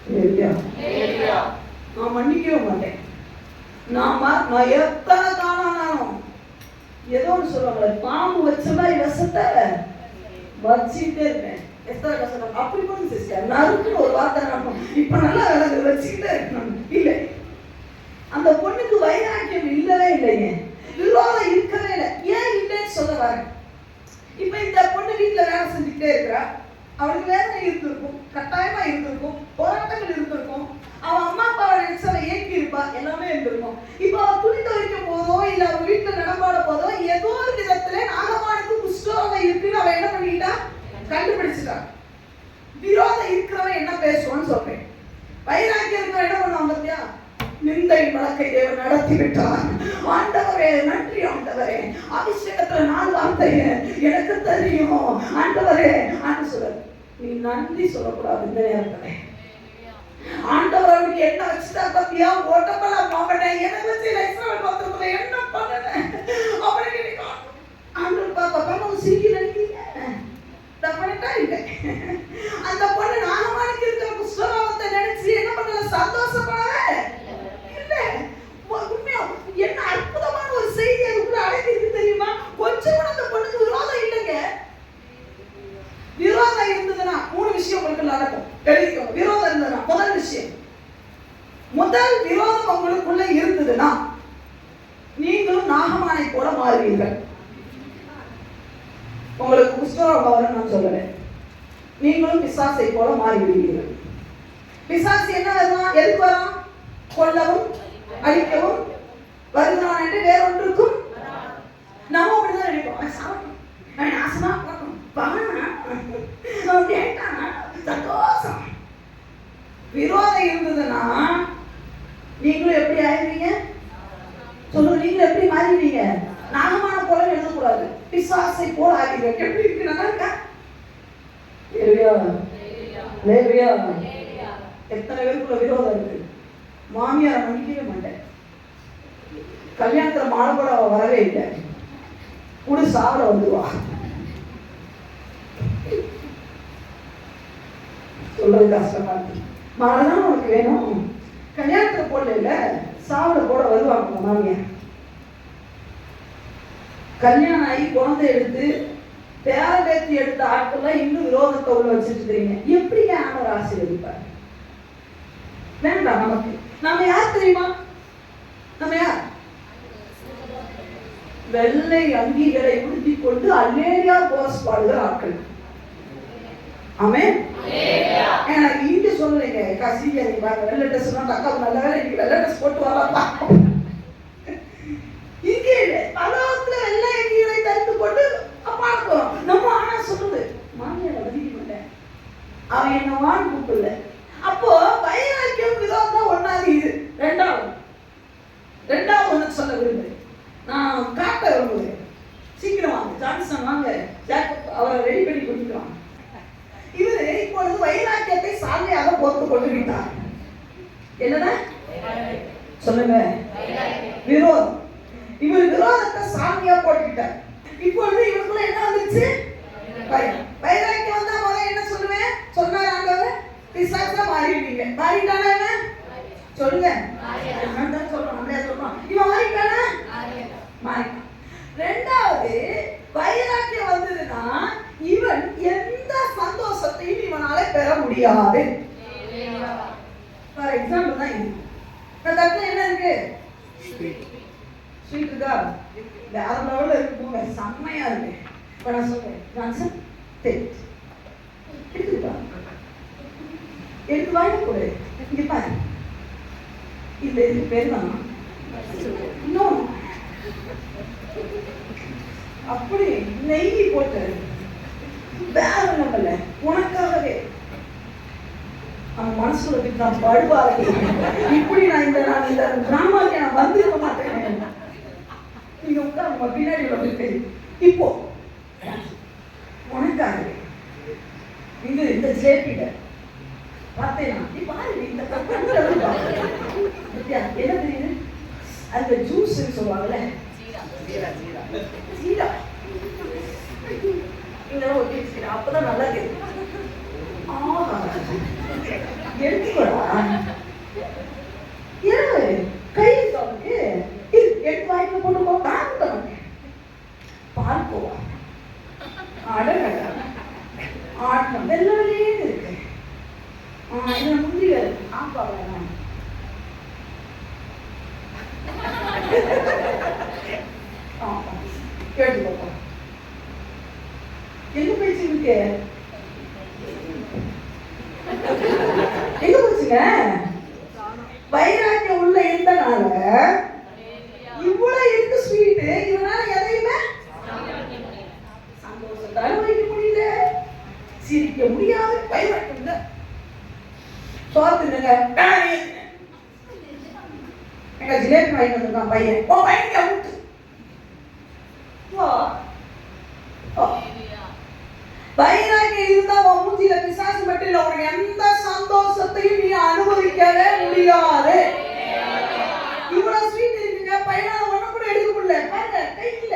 ஹalleluya. நான் மன்னிக்கவே மாட்டேன். நான் எத்தனை காணானாலும் ஏதோ ஒன்று சொல்லுவாங்க, பாம்பு வச்சதா விஷத்தை வச்சுக்கிட்டே இருப்பேன். எத்தனை கஷ்டம் அப்படி போதும் சிஸ்டர். நறுக்குன்னு ஒரு வார்த்தை நடக்கும். இப்ப நல்லா வச்சுக்கிட்டே இருக்கணும். இல்லை, அந்த பொண்ணுக்கு வைராக்கியம் இல்லவே இல்லைங்க. விரோதம் இருக்கவே இல்லை. ஏன் இல்லைன்னு சொல்ல வரேன். இப்ப இந்த பொண்ணு வீட்டுல வேலை செஞ்சுக்கிட்டே இருக்கிறா. அவளுக்கு வேதனை இருந்திருக்கும், கட்டாயமா இருந்திருக்கும், போராட்டங்கள் இருந்திருக்கும். அவன் அம்மா அப்பாவை நினைச்சு அவன் ஏக்கி இருப்பா, எல்லாமே இருந்திருக்கும். இப்ப அவன் துணி துவைக்கும் போதோ இல்ல அவன் வீட்டுல நடமாட போதோ ஏதோ ஒரு விதத்துல நாகமானுக்கு குஷ்டரோகம் இருக்குன்னு அவன் என்ன பண்ணிட்டா, கண்டுபிடிச்சிட்டான். விரோதம் இருக்கிறவன் என்ன பேசுவான்னு சொல்றேன். வைராக்கியம் இருக்கிறவன் என்ன பண்ணுவான் பார்த்தியா, நிந்தை வழக்கை தேவன் நடத்தி விட்டான். ஆண்டவரே நன்றி ஆண்டவரே, அபிஷேகத்துல 4 வார்த்தை எனக்கு தெரியும் ஆண்டவரே. ஆண்டு சொல்ற, நீ நன்றி சொல்லக்கூடாது இந்த நேரத்துல. ஆண்டவர் அவனுக்கு என்ன வச்சுட்டா பத்தியா, ஓட்டப்பல மகனே எனக்கு வச்சு இஸ்ரவேல் கோத்திரத்துல என்ன பண்ணேன் அவனுக்கு ஆண்டவர் பாப்பா சிரிக்க நினைக்கிறீங்க தப்பனட்டா இல்லை. அந்த பொண்ணு நாகமானுக்கு இருக்கிற குஷ்டரோகத்தை நினைச்சு என்ன பண்ணல, சந்தோஷப்படவே இல்லை. உண்மையா என்ன அற்புதமான ஒரு செய்தி அதுக்குள்ள அடங்கி இருக்கு தெரியுமா. கொஞ்சம் கூட அந்த பொண்ணுக்கு விரோதம் இல்லைங்க. விரோதம் இருந்ததுன்னா 3 விஷயம் உங்களுக்கு நடக்கும். தெரிஞ்சுக்கோங்க. விரோதம் இருந்ததுன்னா முதல் விஷயம், முதல் விரோதம் உங்களுக்குள்ள இருந்ததுன்னா நீங்களும் நாகமானை போல மாறுவீர்கள். உங்களுக்கு குஷ்டரோகம் வரும்னு நான் சொல்லலை, நீங்களும் பிசாசை போல மாறிவிடுவீர்கள். பிசாசு என்ன வருவான், எதுக்கு வரான், கொல்லவும் அழிக்கவும் வருகிறான் என்று வேறொன்றுக்கும். நம்ம அப்படிதான் நினைப்போம், அவன் சாப்பிடும், அவன் நாசமா போகணும், சந்தோஷம். விரோதம் இருந்ததுன்னா நீங்களும் எப்படி ஆயிடுவீங்க சொல்லுங்க, நீங்களும் எப்படி மாறிடுவீங்க. நாகமான போல எழுதக்கூடாது, பிசாசை போல ஆகிடுவீங்க. எப்படி இருக்கு, நல்லா இருக்கா? எத்தனை பேருக்குள்ள விரோதம் இருக்கு. மாமியாரை மன்னிக்கவே மாட்டேன், கல்யாணத்துல மாலை கூட வரவே இல்லை, கூட சாவர வந்துருவா. சொல்றது கஷ்டமா இருக்கு. மாலை தான் உனக்கு வேணும், கல்யாணத்துல போடல இல்ல சாவர போட வருவாங்க மாமியார். கல்யாணம் ஆகி குழந்தை எடுத்து பேரம்பேத்தி எடுத்த ஆட்கள்லாம் இன்னும் விரோதத்தை உள்ள வச்சுட்டு இருக்கிறீங்க. எப்படி ஆண்டவர் ஆசீர்வதிப்பார்? வேண்டாம். நமக்கு நம்ம யார் தெரியுமா? நம்ம யார்? வெள்ளை அங்கிகளை உடுத்திக் கொண்டு அல்லேலியா கோரஸ் பாடுகிற ஆட்கள். ஆமென். எனக்கு இங்க சொல்லுங்க, கசியா நீ பாருங்க, வெள்ளை ட்ரெஸ் அக்கா நல்ல வேலை இன்னைக்கு வெள்ளை ட்ரெஸ் போட்டு வரலாம். இங்கே பலவத்துல வெள்ளை அங்கிகளை தரித்து கொண்டு பார்க்கிறோம். நம்ம ஆனா சொல்லுது, மாமியாரை மதிக்க மாட்டேன், அவன் என்ன வான் கூப்பிடல. அப்போ வைராக்கியம் விரோதம் ஒன்னாது. இது ரெண்டாவது ஒன்று சொல்ல விரும்புகிறேன், நான் காட்ட விரும்புகிறேன். சீக்கிரம் வாங்க, ஜான்சன் வாங்க, ஜாக்கப் அவரை ரெடி பண்ணி கொடுத்துருவாங்க. இவரு இப்பொழுது வைராக்கியத்தை சாலையாக போட்டுக் கொண்டு விட்டார். என்னதான் சொல்லுங்க, விரோதம். இவர் விரோதத்தை சாமியா போட்டுக்கிட்டார். இப்பொழுது இவருக்குள்ள என்ன வந்துருச்சு, வைராக்கியம் வந்தா முதல்ல என்ன சொல்லுவேன், சொன்னார் ஆண்டவர், பிசாசா மாறிடுவீங்க. மாறிட்டானா இவன் சொல்லுங்க, சொல்றோம் நம்மளே சொல்றோம், இவன் மாறிட்டானா மாறிட்டான். ரெண்டாவது வைராக்கியம் வந்ததுன்னா இவன் எந்த சந்தோஷத்தையும் இவனால பெற முடியாது. ஃபார் எக்ஸாம்பிள் தான் இது. இந்த தட்டுல என்ன இருக்கு, ஸ்வீட் இருக்கா, வேற லெவல்ல இருக்கு, போங்க செம்மையா இருக்கு. இப்ப நான் சொல்றேன், ஜான்சன் டேஸ்ட் எடுத்துப்பா, எடுத்து வாங்க கொடு, இங்க பாரு, இந்த இதுக்கு பேர் தான் இன்னும் அப்படி நெய் போட்டு வேற நம்மள உனக்காகவே அவன் மனசுல நான் படுவாங்க. இப்படி நான் இந்த டிராமாக்கு நான் வந்திருக்க மாட்டேன். நீங்க உட்காந்து பின்னாடி வந்து இப்போ உனக்காகவே இந்த ஜேபிட லீவ்ஸ் சொல்லுவாங்கல்ல, ஜீரா இங்கெல்லாம் ஒட்டி வச்சுக்கிறேன், அப்பதான் நல்லா கேட்கும். எடுத்துக்கடா கை அவனுக்கு எடுத்து வாய்ப்பு போட்டு போட்டேன் பார்ப்போம். ஆட்டம் வெள்ளே இருக்கு. என்ன முந்திய ஆப்பா வேணாம். கேட்டு பார்ப்போம். எங்க போயிடுச்சு இருக்கு? எங்க போச்சுங்க? வைராக்கியம் உள்ள இருந்தனால இவ்வளவு இருக்கு ஸ்வீட், இவனால எதையுமே சந்தோஷத்தை அனுபவிக்க முடியல, சிரிக்க முடியாது. வைராக்கியம் இல்ல. சோத்துங்க எங்க ஜிலேபி வாங்கி வந்திருக்கான் பையன். ஓ பையன் அவுட்டு. வைராக்கியம் இருந்தா உன் மூஞ்சில பிசாசு மட்டும் இல்ல, உனக்கு எந்த சந்தோஷத்தையும் நீ அனுபவிக்கவே முடியாது. இவ்வளவு ஸ்வீட் இருக்குங்க, பையனால ஒண்ணு கூட எடுக்க முடியல. பாருங்க கை இல்ல,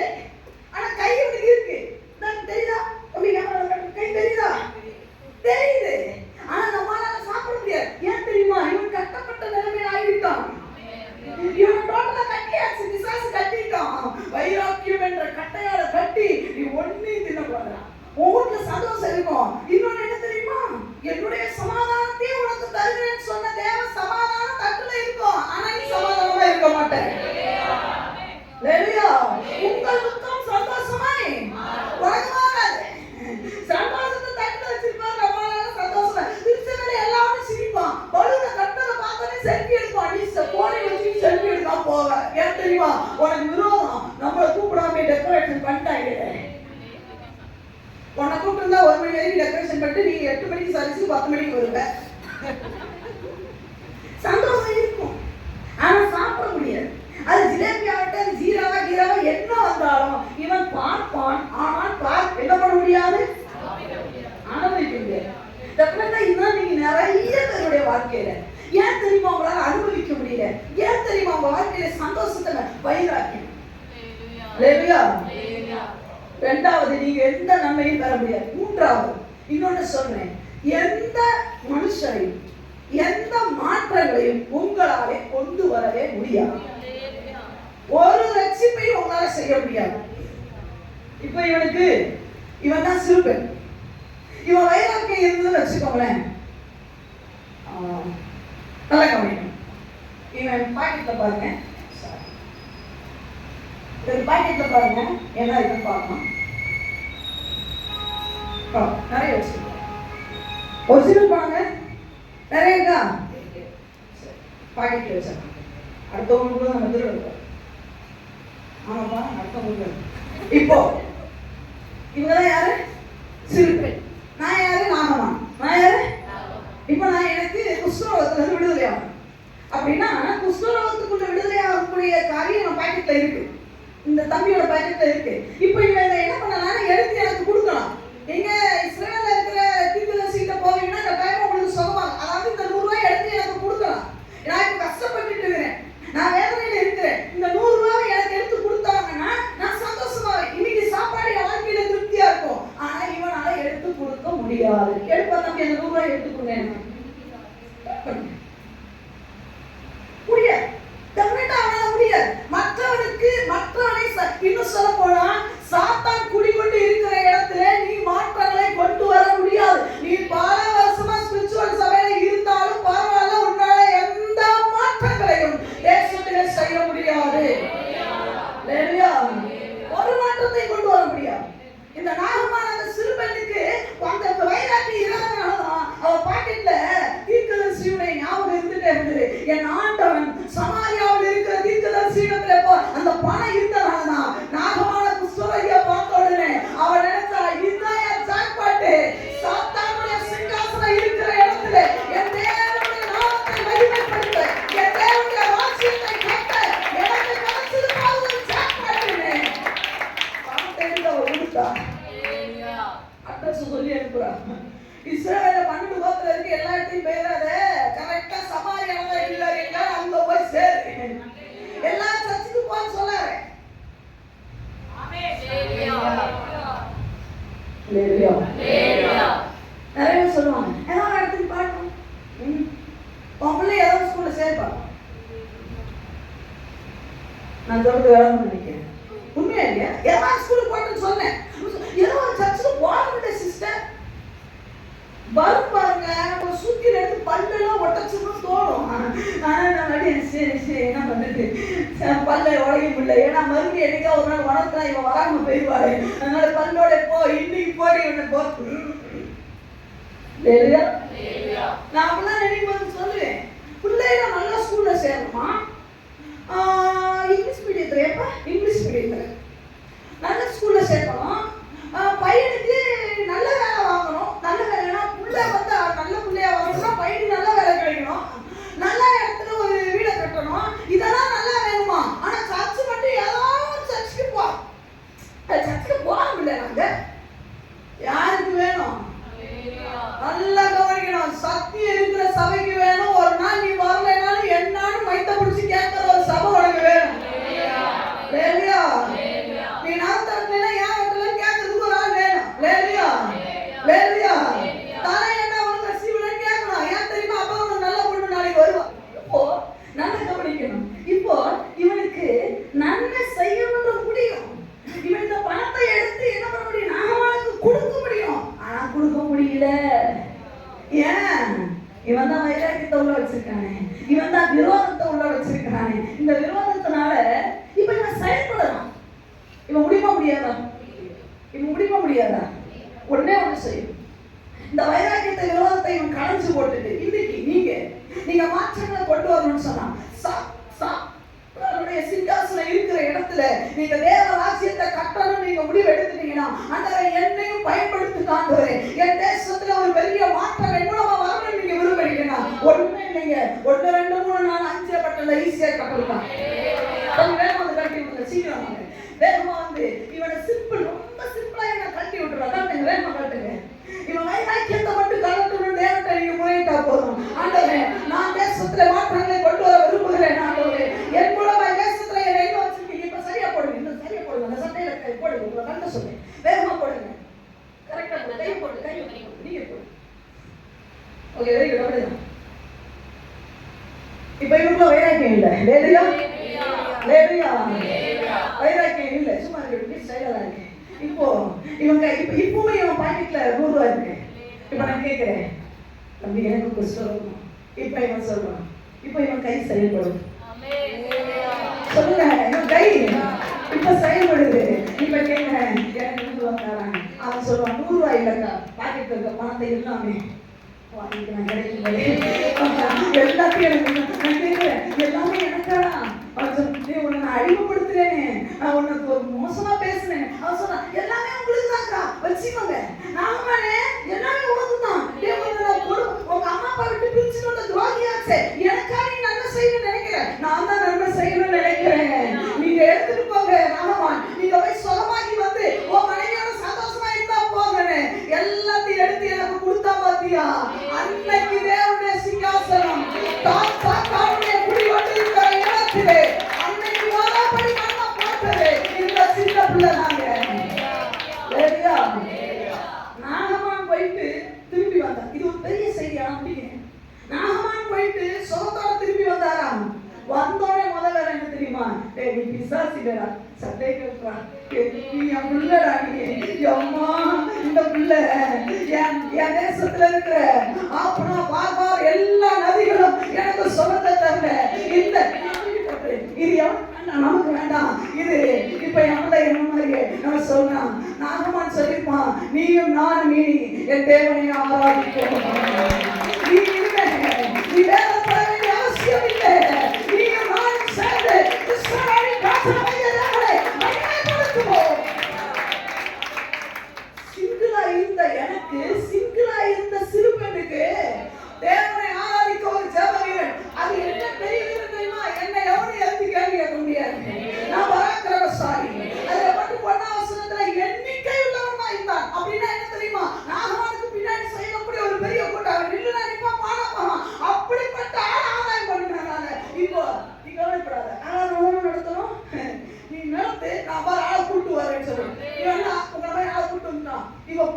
ஆனா கை உனக்கு இருக்கு. தெரியுதா? கை தெரியுதா? தெரியுது. ஆனா நம்மளால சாப்பிட முடியாது. ஏன் தெரியுமா? இவன் கட்டப்பட்ட நிலைமையில ஆகிவிட்டான். இவன் டோட்டலா கட்டியாச்சு, பிசாசு கட்டிட்டான். வைராக்கியம் என்ற கட்டையால கட்டி நீ ஒன்னையும் தின்னக்கூடாது. ஒவ்வொரு சந்தோஷம் இருக்கும். இன்னொன்னு என்ன தெரியுமா? என்னுடைய சமாதானத்தையே உனக்கு தருகிறேன்னு சொன்ன தேவ சமாதானம் தட்டுல இருக்கும். ஆனா நீ சமாதானமா இருக்க மாட்டேன். உங்கள் துக்கம் சந்தோஷமாய் உலகமாகாது. சந்தோஷத்தை தட்டுல வச்சிருப்பாரு. நம்மளால சந்தோஷம் திருச்செந்தல எல்லாரும் சிரிப்பான். பலூனை கட்டல பார்த்தோன்னே செல்ஃபி எடுப்பான். நீ போனை வச்சு செல்ஃபி எடுக்காம போவ. ஏன் தெரியுமா? உனக்கு விரோதம். நம்மளை கூப்பிடாம டெக்கரேஷன் பண்ணிட்டாங்க. உன்னை கூப்பிட்டு 1 மணி வரைக்கும் டெக்கரேஷன் பண்ணிட்டு நீ 8 மணிக்கு சரிச்சு 10 மணிக்கு வருவ. சந்தோஷம் இருக்கும், ஆனா சாப்பிட முடியாது. அது ஜிலேபி ஆகட்டும், ஜீராவா கீராவா என்ன வந்தாலும் இவன் பார்ப்பான். ஆனால் என்ன பண்ண முடியாது, அனுபவிக்க முடியாது. இதுதான் நீங்க நிறைய பேருடைய வாழ்க்கையில ஏன் தெரியுமா உங்களால அனுபவிக்க முடியல? ஏன் தெரியுமா உங்க வாழ்க்கையில சந்தோஷத்தை வைராக்கியம். இரண்டாவது, நீங்க எந்த நன்மையும் பெற முடியாது. மூன்றாவது, இன்னொன்னு சொல்றேன், எந்த மனுஷனையும் எந்த மாற்றங்களையும் உங்களாலே கொண்டு வரவே முடியாது. ஒரு ரட்சிப்பையும் உங்களால செய்ய முடியாது. இப்ப இவன் தான் சிறுபெண். இவன் வைராக்கியம் இருந்ததுன்னு வச்சுக்கோங்களேன், நல்லா கவனிக்கணும். இவன் பாக்கெட்ல பாருங்க, பாக்கெட்ல பாருங்க என்ன இருக்குன்னு பார்க்கலாம். நிறைய வச்சிருக்கோம். ஒரிஜினல் பாருங்க நிறைய இருக்கா? பாக்கெட்ல வச்சிருக்கோம். அடுத்தவங்களுக்கு நம்ம திருவிழா. ஆமாப்பா, அடுத்தவங்களுக்கு. இப்போ இவங்கதான் யாரு? சிறுபெண். நான் யாரு? நாகமான். நான் யாரு? இப்ப நான் எனக்கு குஷ்டரோகத்துல இருந்து விடுதலை ஆகும் அப்படின்னா, குஷ்டரோகத்துக்குள்ள விடுதலை ஆகக்கூடிய காரியம் நம்ம பாக்கெட்ல இருக்கு. இந்த தம்பியோட பாக்கெட்ல இருக்கு. இப்போ இவன் என்ன பண்ணலாம், எடுத்து எனக்கு கொடுக்கலாம். எங்க இஸ்ரேல்ல இருக்கிற தீர்க்கதரிசிகிட்ட போவீங்கன்னா இந்த டைம் உங்களுக்கு சுகமாக, அதாவது இந்த 100 ரூபாய் எடுத்து எனக்கு கொடுக்கலாம். நான் இப்ப கஷ்டப்பட்டு இருக்கிறேன், நான் வேதனையில இருக்கிறேன். இந்த 100 ரூபாய் எனக்கு எடுத்து கொடுத்தாங்கன்னா நான் சந்தோஷமா இன்னைக்கு சாப்பாடு என் வாழ்க்கையில திருப்தியா இருக்கும். ஆனா இவனால எடுத்து கொடுக்க முடியாது. எடுப்பா தம்பி அந்த 100 ரூபாய் எடுத்து கொடுங்க முடியாது. முடியாது. மற்றவனை இன்னும் சொல்ல போனா சாத்தான் குடிகொண்டு இருக்கிற இடத்துல நீ மாற்றங்களை கொண்டு வர முடியாது. நீ பல வருஷமா ஸ்பிரிச்சுவல் சபையில இருந்தாலும் பரவாயில்ல, உன்னால எந்த மாற்றங்களையும் தேசத்திலே செய்ய முடியாது. ஒரு மாற்றத்தை கொண்டு வர முடியாது. இந்த நாகமான அந்த சிறுபெண்ணுக்கு அந்த வைராக்கி இல்லாதனாலதான் அவ பாக்கெட்ல தீர்க்கதரிசியுடைய ஞாபகம் இருந்துட்டே இருந்தது. என் ஆண்டவன் சமாரியாவில் இருக்கிற தீர்க்கதரிசியிடத்துல அந்த பணம் இருந்தனாலதான் நாகமான குஷ்டரோகியை பார்த்த உடனே அவன் நினைச்சா, இதுதான் என் ஜாக்பாட்டு. சாத்தானுடைய சிங்காசனம் இருக்கிற இடத்துல என் தேவனுடைய நாமத்தை மகிமைப்படுத்த, என் தேவனுடைய ராஜ்யத்தை கட்ட எனக்கு கிடைச்சது ஒரு ஜாக்பாட்டுன்னு பணத்தை எடுத்து அவர் கொடுத்தா. அட்ரஸ் சொல்லி அனுப்புறாங்க. இஸ்ரவேல 12 கோத்திரம் இருக்கு, எல்லா இடத்தையும் போயிடாத, கரெக்டா சமாரியாவில் இல்லைங்க அங்க போய் சேரு. எல்லா சர்ச்சுக்கு போன்னு இல்லையா? நிறைய பேர் சொல்லுவாங்க ஏதாவது இடத்துக்கு பாடணும், உன் பிள்ளை ஏதாவது ஸ்கூல்ல சேர்ப்பா. நான் சொல்றது வேணும்னு நினைக்கிறேன். உண்மையா இல்லையா? ஏதாவது ஸ்கூலுக்கு போயிட்டு சொன்னேன், ஏதோ ஒரு சர்ச்சுக்கு போக சிஸ்டர் வரும் பாருங்க, ஒரு சுத்தி எடுத்து பல்லெல்லாம் ஒட்டச்சுன்னு தோணும். ஆனா நான் சரி என்ன பண்ணுது, பல்ல உடைய முடியல. ஏன்னா மறுபடியும் என்னைக்கா ஒரு நாள் வளர்த்தா இவன் வராம போயிடுவாரு. அதனால பல்லோட போ, இன்னைக்கு போடி இவனை போ. நான் அப்படிலாம் நினைக்கும் போது சொல்லுவேன், பிள்ளைங்க நல்ல ஸ்கூல்ல சேரணுமா, இங்கிலீஷ் மீடியத்துல எப்ப இங்கிலீஷ் மீடியத்துல நல்ல ஸ்கூல்ல சேர்க்கணும், பையனுக்கு நல்ல வேலை வாங்கணும். நல்ல வேலைன்னா புள்ள வந்து நல்ல பிள்ளையா வரணும்னா பையனுக்கு நல்ல வேலை கிடைக்கணும், நல்ல இடத்துல ஒரு வீடை கட்டணும். இதெல்லாம் நல்லா வேணுமா? ஆனா சர்ச்சு மட்டும் ஏதாவது சர்ச்சுக்கு போக முடியல. நாங்க யாருக்கு வேணும்? நல்லா கவனிக்கணும். சக்தி இருக்கிற சபைக்கு வேணும். ஒரு நாள் நீ வரலைனாலும் என்னாலும் மைத்த பிடிச்சி கேட்கிற ஒரு சபை உனக்கு வேணும். இல்லையா? நீ நாத்தரத்துல ஏன் வீட்டுல கேட்கறதுக்கு ஒரு ஆள் வேணும். இல்லையா? தானே என்ன உனக்கு சீவனு கேட்கணும். ஏன் தெரியுமா? அப்பா உனக்கு நல்ல பொண்ணு நாளைக்கு வருவான். இப்போ நல்லா கவனிக்கணும். இப்போ இவனுக்கு நன்மை செய்யணும்னு முடியும். இவன் இந்த பணத்தை எடுத்து என்ன பண்ண முடியும்? நாமளுக்கு கொடுக்க முடியும். ஆனா கொடுக்க முடியல. ஏன்? இவன் தான் வைராக்கியத்தை உள்ள வச்சிருக்கானே, இவன் தான் விரோதத்தை உள்ள வச்சிருக்கானே. இந்த விரோதத்தினால இப்ப இவன் செயல்படலாம். இவன் முடியுமா முடியாதா? உடனே ஒண்ணு செய்யும். இந்த வைராக்கியத்தை விரோதத்தை இவன் களைஞ்சு போட்டுட்டு இன்னைக்கு நீங்க மாற்றங்களை கொண்டு வரணும்னு சொன்னா சிங்காசனம் இருக்கிற இடத்துல நீங்க தேவ ராஜ்யத்தை கட்டணும் நீங்க முடிவு எடுத்துட்டீங்கன்னா, ஆண்டவரே என்னையும் பயன்படுத்தி காண்பவரே, என் தேசத்துல ஒரு பெரிய மாற்றம் மூலமா வரணும் நீங்க விரும்புறீங்கன்னா ஒண்ணுமே இல்லைங்க. 1 2 3 4 5 கட்டல ஈஸியா கட்டலாம். வேகமா வந்து கட்டி விட்டுருங்க. சீக்கிரம் வாங்க. வேகமா வந்து இவனை ரொம்ப சிம்பிளா என்ன கட்டி விட்டுருவாங்க. வேகமா கட்டுங்க. இவன் வைராக்கியத்தை மட்டும் கலட்டணும். தேவத்தை நீங்க முறையிட்டா போதும். ஆண்டவரே நான் தேசத்துல மாற்றங்களை கொண்டு வர விரும்புகிறேன். ஆண்டவரே என் மூலமா தேசத்துல என்னை எங்க வச்சிருக்கீங்க? இப்ப சரியா போடுங்க. இன்னும் சரியா போடுங்க. அந்த சட்டையில கை போடுங்க. உங்களை கண்ட சொல்றேன். வேகமா போடுங்க. கரெக்டா கை போடு. நீங்க போடு. Okay, very good. அப்படிதான். இப்ப இவனுக்குள்ள வைராக்கியம் இல்லை. லேடியா வைராக்கியம் இல்லை. சும்மா இருக்கு, ஸ்டைலா இருக்கு. இப்போ இவங்க இப்பவுமே இவன் பாக்கெட்ல 100 ரூபாய் இருக்கு. இப்ப நான் கேட்கிறேன், தம்பி எனக்கு குஷ்டரோகம். இப்ப இவன் சொல்றான், இப்ப இவன் கை செயல்படும். சொல்லுங்க, இவன் கை இப்ப செயல்படுது. இப்ப கேட்கிறேன், எனக்கு 100 ரூபாய் தராங்க. அவன் சொல்றான் 100 ரூபாய் இல்லக்கா, பாக்கெட்ல இருக்க பணத்தை எல்லாமே எல்லாத்தையும் எல்லாமே எனக்காடா. உன்னை நான் அடிமைப்படுத்துறேன்னு, நான் உனக்கு மோசமா பேசுனேன். அவன் சொன்னா எல்லாமே உங்களுக்கு தான்க்கா, வச்சுக்கோங்க. நாமளே எல்லாமே உனக்கு தான். உங்க அம்மா அப்பா விட்டு பிரிச்சுட்டு வந்த துரோகியாச்சே, எனக்கா நீ நன்மை செய்யணும்னு நினைக்கிறேன். நான் தான் நன்மை செய்யணும்னு நினைக்கிறேன். நீங்க எடுத்துட்டு போங்க. ஆமா, நீங்க போய் சுகமாக்கி வந்து உன் மனைவியோட சந்தோஷமா இருந்தா போங்கன்னு எல்லாத்தையும் எடுத்து எனக்கு கொடுத்தா பாத்தியா? அன்னைக்கு தேவனுடைய சிங்காசனம் தாத்தாவுடைய குடி வந்திருக்கிற இடத்திலே அன்னைக்கு வாழப்படி நம்ம பார்த்தது இந்த சின்ன பிள்ளை நாங்க. நாகமான் போயிட்டு திரும்பி வந்தான். இது ஒரு பெரிய செய்தியான முடிக்கிறேன். நாகமான் போயிட்டு சொகத்தோட திரும்பி வந்தாராம். வந்தோடனே முதல்ல என்ன தெரியுமா? நீ பிசாசிடா, சட்டை கேட்கிறா, என் பிள்ளைடா நீ. அம்மா, இந்த பிள்ளை என் தேசத்துல இருக்கிற ஆப்பனா பார்பார் எல்லா நதிகளும் எனக்கு சொகத்தை தரல. இந்த இது நமக்கு வேண்டாம். இது இப்ப நம்மள என்ன மாதிரி நம்ம சொல்லலாம். நாகமான் சொல்லிருப்பான், நீயும் நானும் நீ என் தேவனை ஆராதிப்போம். நீ வேற பட வேண்டிய அவசியம் இல்லை. நீயும் நானும் சேர்ந்து இஸ்ரவேலின் ராஜாவாகிய தேவனை மகிமைப்படுத்துவோம். சிங்கிளா இருந்த எனக்கு, சிங்கிளா இருந்த சிறு பெண்ணுக்கு தேவனை ஆராதிக்க ஒரு ஜெப வீரன். அது என்ன பெரிய வீரன் தெரியுமா? என்னை எவனும் எழுதி கேள்வி கேட்க முடியாது. நான் பராக்கிரமசாலி. அதுல மட்டும் பொன்னாவசனத்துல எண்ணிக்கை உள்ளவனா இருந்தான். அப்படின்னா என்ன தெரியுமா? நாகமானுக்கு பின்னாடி செய்யக்கூடிய ஒரு பெரிய கூட்டம். நின்று நினைப்பா பாடப்பான். அப்படிப்பட்ட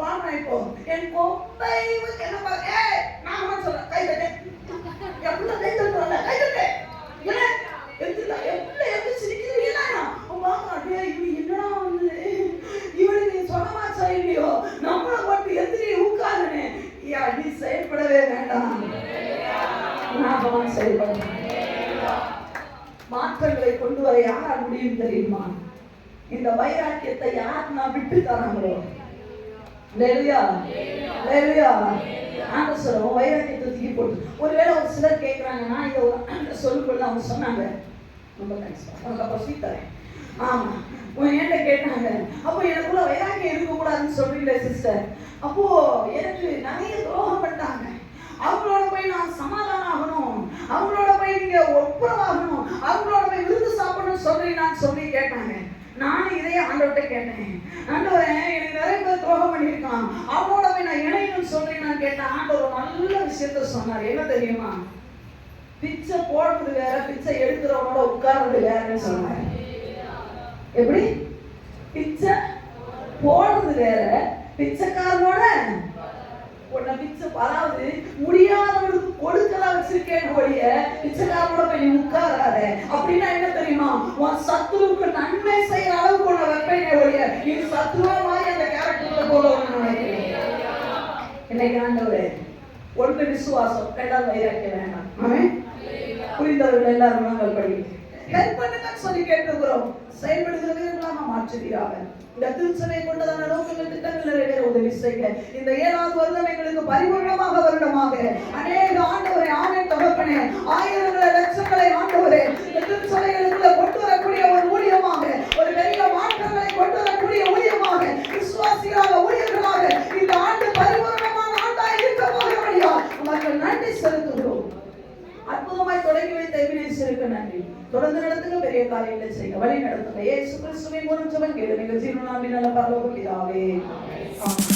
பாடுறேன் இப்போ. என் கொம்பை என்ன பாரு, நான் சொல்றேன், கை தட்டு. எவ்வளவு கை தட்டுறல, கை தட்டு. என்ன எதுல எவ்வளவு எது சிரிக்கிறீங்க? அம்மா அப்படியே என்னடா வந்து இவனுக்கு சொன்னமா செய்யலையோ, நம்மள போட்டு எதிரி ஊக்காதுன்னு நீ செயல்படவே வேண்டாம். நான் செயல்படுறேன். மாற்றங்களை கொண்டு வர யாரால் முடியும் தெரியுமா? இந்த வைராக்கியத்தை யார் நான் விட்டு தராங்களோ. சொல்லுவோம் வைராக்கியத்தை தூக்கி போட்டு. ஒருவேளை ஒரு சிலர் கேட்கிறாங்கன்னா இதை சொல்லும்போது அவங்க சொன்னாங்க, ரொம்ப தேங்க்ஸ், அப்புறம் சீத்தரேன். ஆமா, என்கிட்ட கேட்டாங்க, அப்போ எனக்குள்ள வைராக்கியம் இருக்கக்கூடாதுன்னு சொல்றீங்களே சிஸ்டர், அப்போ எனக்கு நிறைய துரோகம் பண்ணிட்டாங்க, அவங்களோட போய் நான் சமாதானம் ஆகணும், அவங்களோட போய் நீங்க ஒப்புரவாகணும், அவங்களோட போய் விருந்து சாப்பிடணும்னு சொல்றீங்கன்னு சொல்லி கேட்டாங்க. நானும் இதையே ஆண்டவர்கிட்ட கேட்டேன், ஆண்டவரே எனக்கு நிறைய பேர் துரோகம் பண்ணியிருக்கான், அவனோட போய் நான் இணையணும்னு சொல்றீங்கன்னு கேட்டேன். ஆண்டவர் நல்ல விஷயத்த சொன்னார். என்ன தெரியுமா? பிச்சை போடுறது வேற, பிச்சை எடுக்கிறவனோட உட்கார்றது வேறன்னு சொன்னார். எப்படி? பிச்சை போடுறது வேற, பிச்சைக்காரனோட உன்னை பிச்சை, அதாவது முடியாதவனுக்கு கொடுக்கலாம் வச்சிருக்கேன் ஒழிய பிச்சைக்காரனோட போய் நீ உட்காராத. அப்படின்னா என்ன தெரியுமா? உன் சத்துருவுக்கு நன்மை செய்யற அளவுக்கு உன்னை வைப்பேனே ஒழிய நீ சத்துருவா மாதிரி அந்த கேரக்டர்ல போல நினைக்கிறேன். இன்னைக்கு ஆண்டவரே ஒன்று விசுவாசம், ரெண்டாவது வைராக்கியம் வேண்டாம். ஆமென். புரிந்தவர்கள் எல்லாரும் நாங்கள் படிக்கிறோம். ஹெல்ப் பண்ணுங்க சொல்லி கேட்டுக்கிறோம். செயல்படுகிறவர்களாக மாற்றுகிறாங்க. இந்த திருச்சபை கொண்டதான நோக்கங்கள் திட்டங்கள் நிறைவேற உதவி செய்ய இந்த 7வது வருடம் எங்களுக்கு பரிபூர்ணமாக வருடமாக அநேக ஆண்டவரை ஆமென் தகப்பனே, ஆயிரங்களை லட்சங்களை ஆண்டவரே இந்த திருச்சபைகளுக்குள்ள கொண்டு வரக்கூடிய ஒரு ஊழியமாக, ஒரு பெரிய மாற்றங்களை கொண்டு வரக்கூடிய ஊழியமாக, விசுவாசிகளாக ஊழியர்களாக இந்த ஆண்டு பரிபூர்ணமான ஆண்டாக இருக்க போகிறபடியா உமக்கு நன்றி செலுத்துகிறோம். அற்புதமாய் தொடங்கி வைத்த எபினேசருக்கு நன்றி. தொடர்ந்து நடத்துங்க, பெரிய காரியங்களை செய்ய வழி நடத்துங்க. இயேசு கிறிஸ்துவின் மூலம் ஜெபம் கேளுங்க. ஜீவனாமின் நல்ல பரலோக பிதாவே. ஆமென்.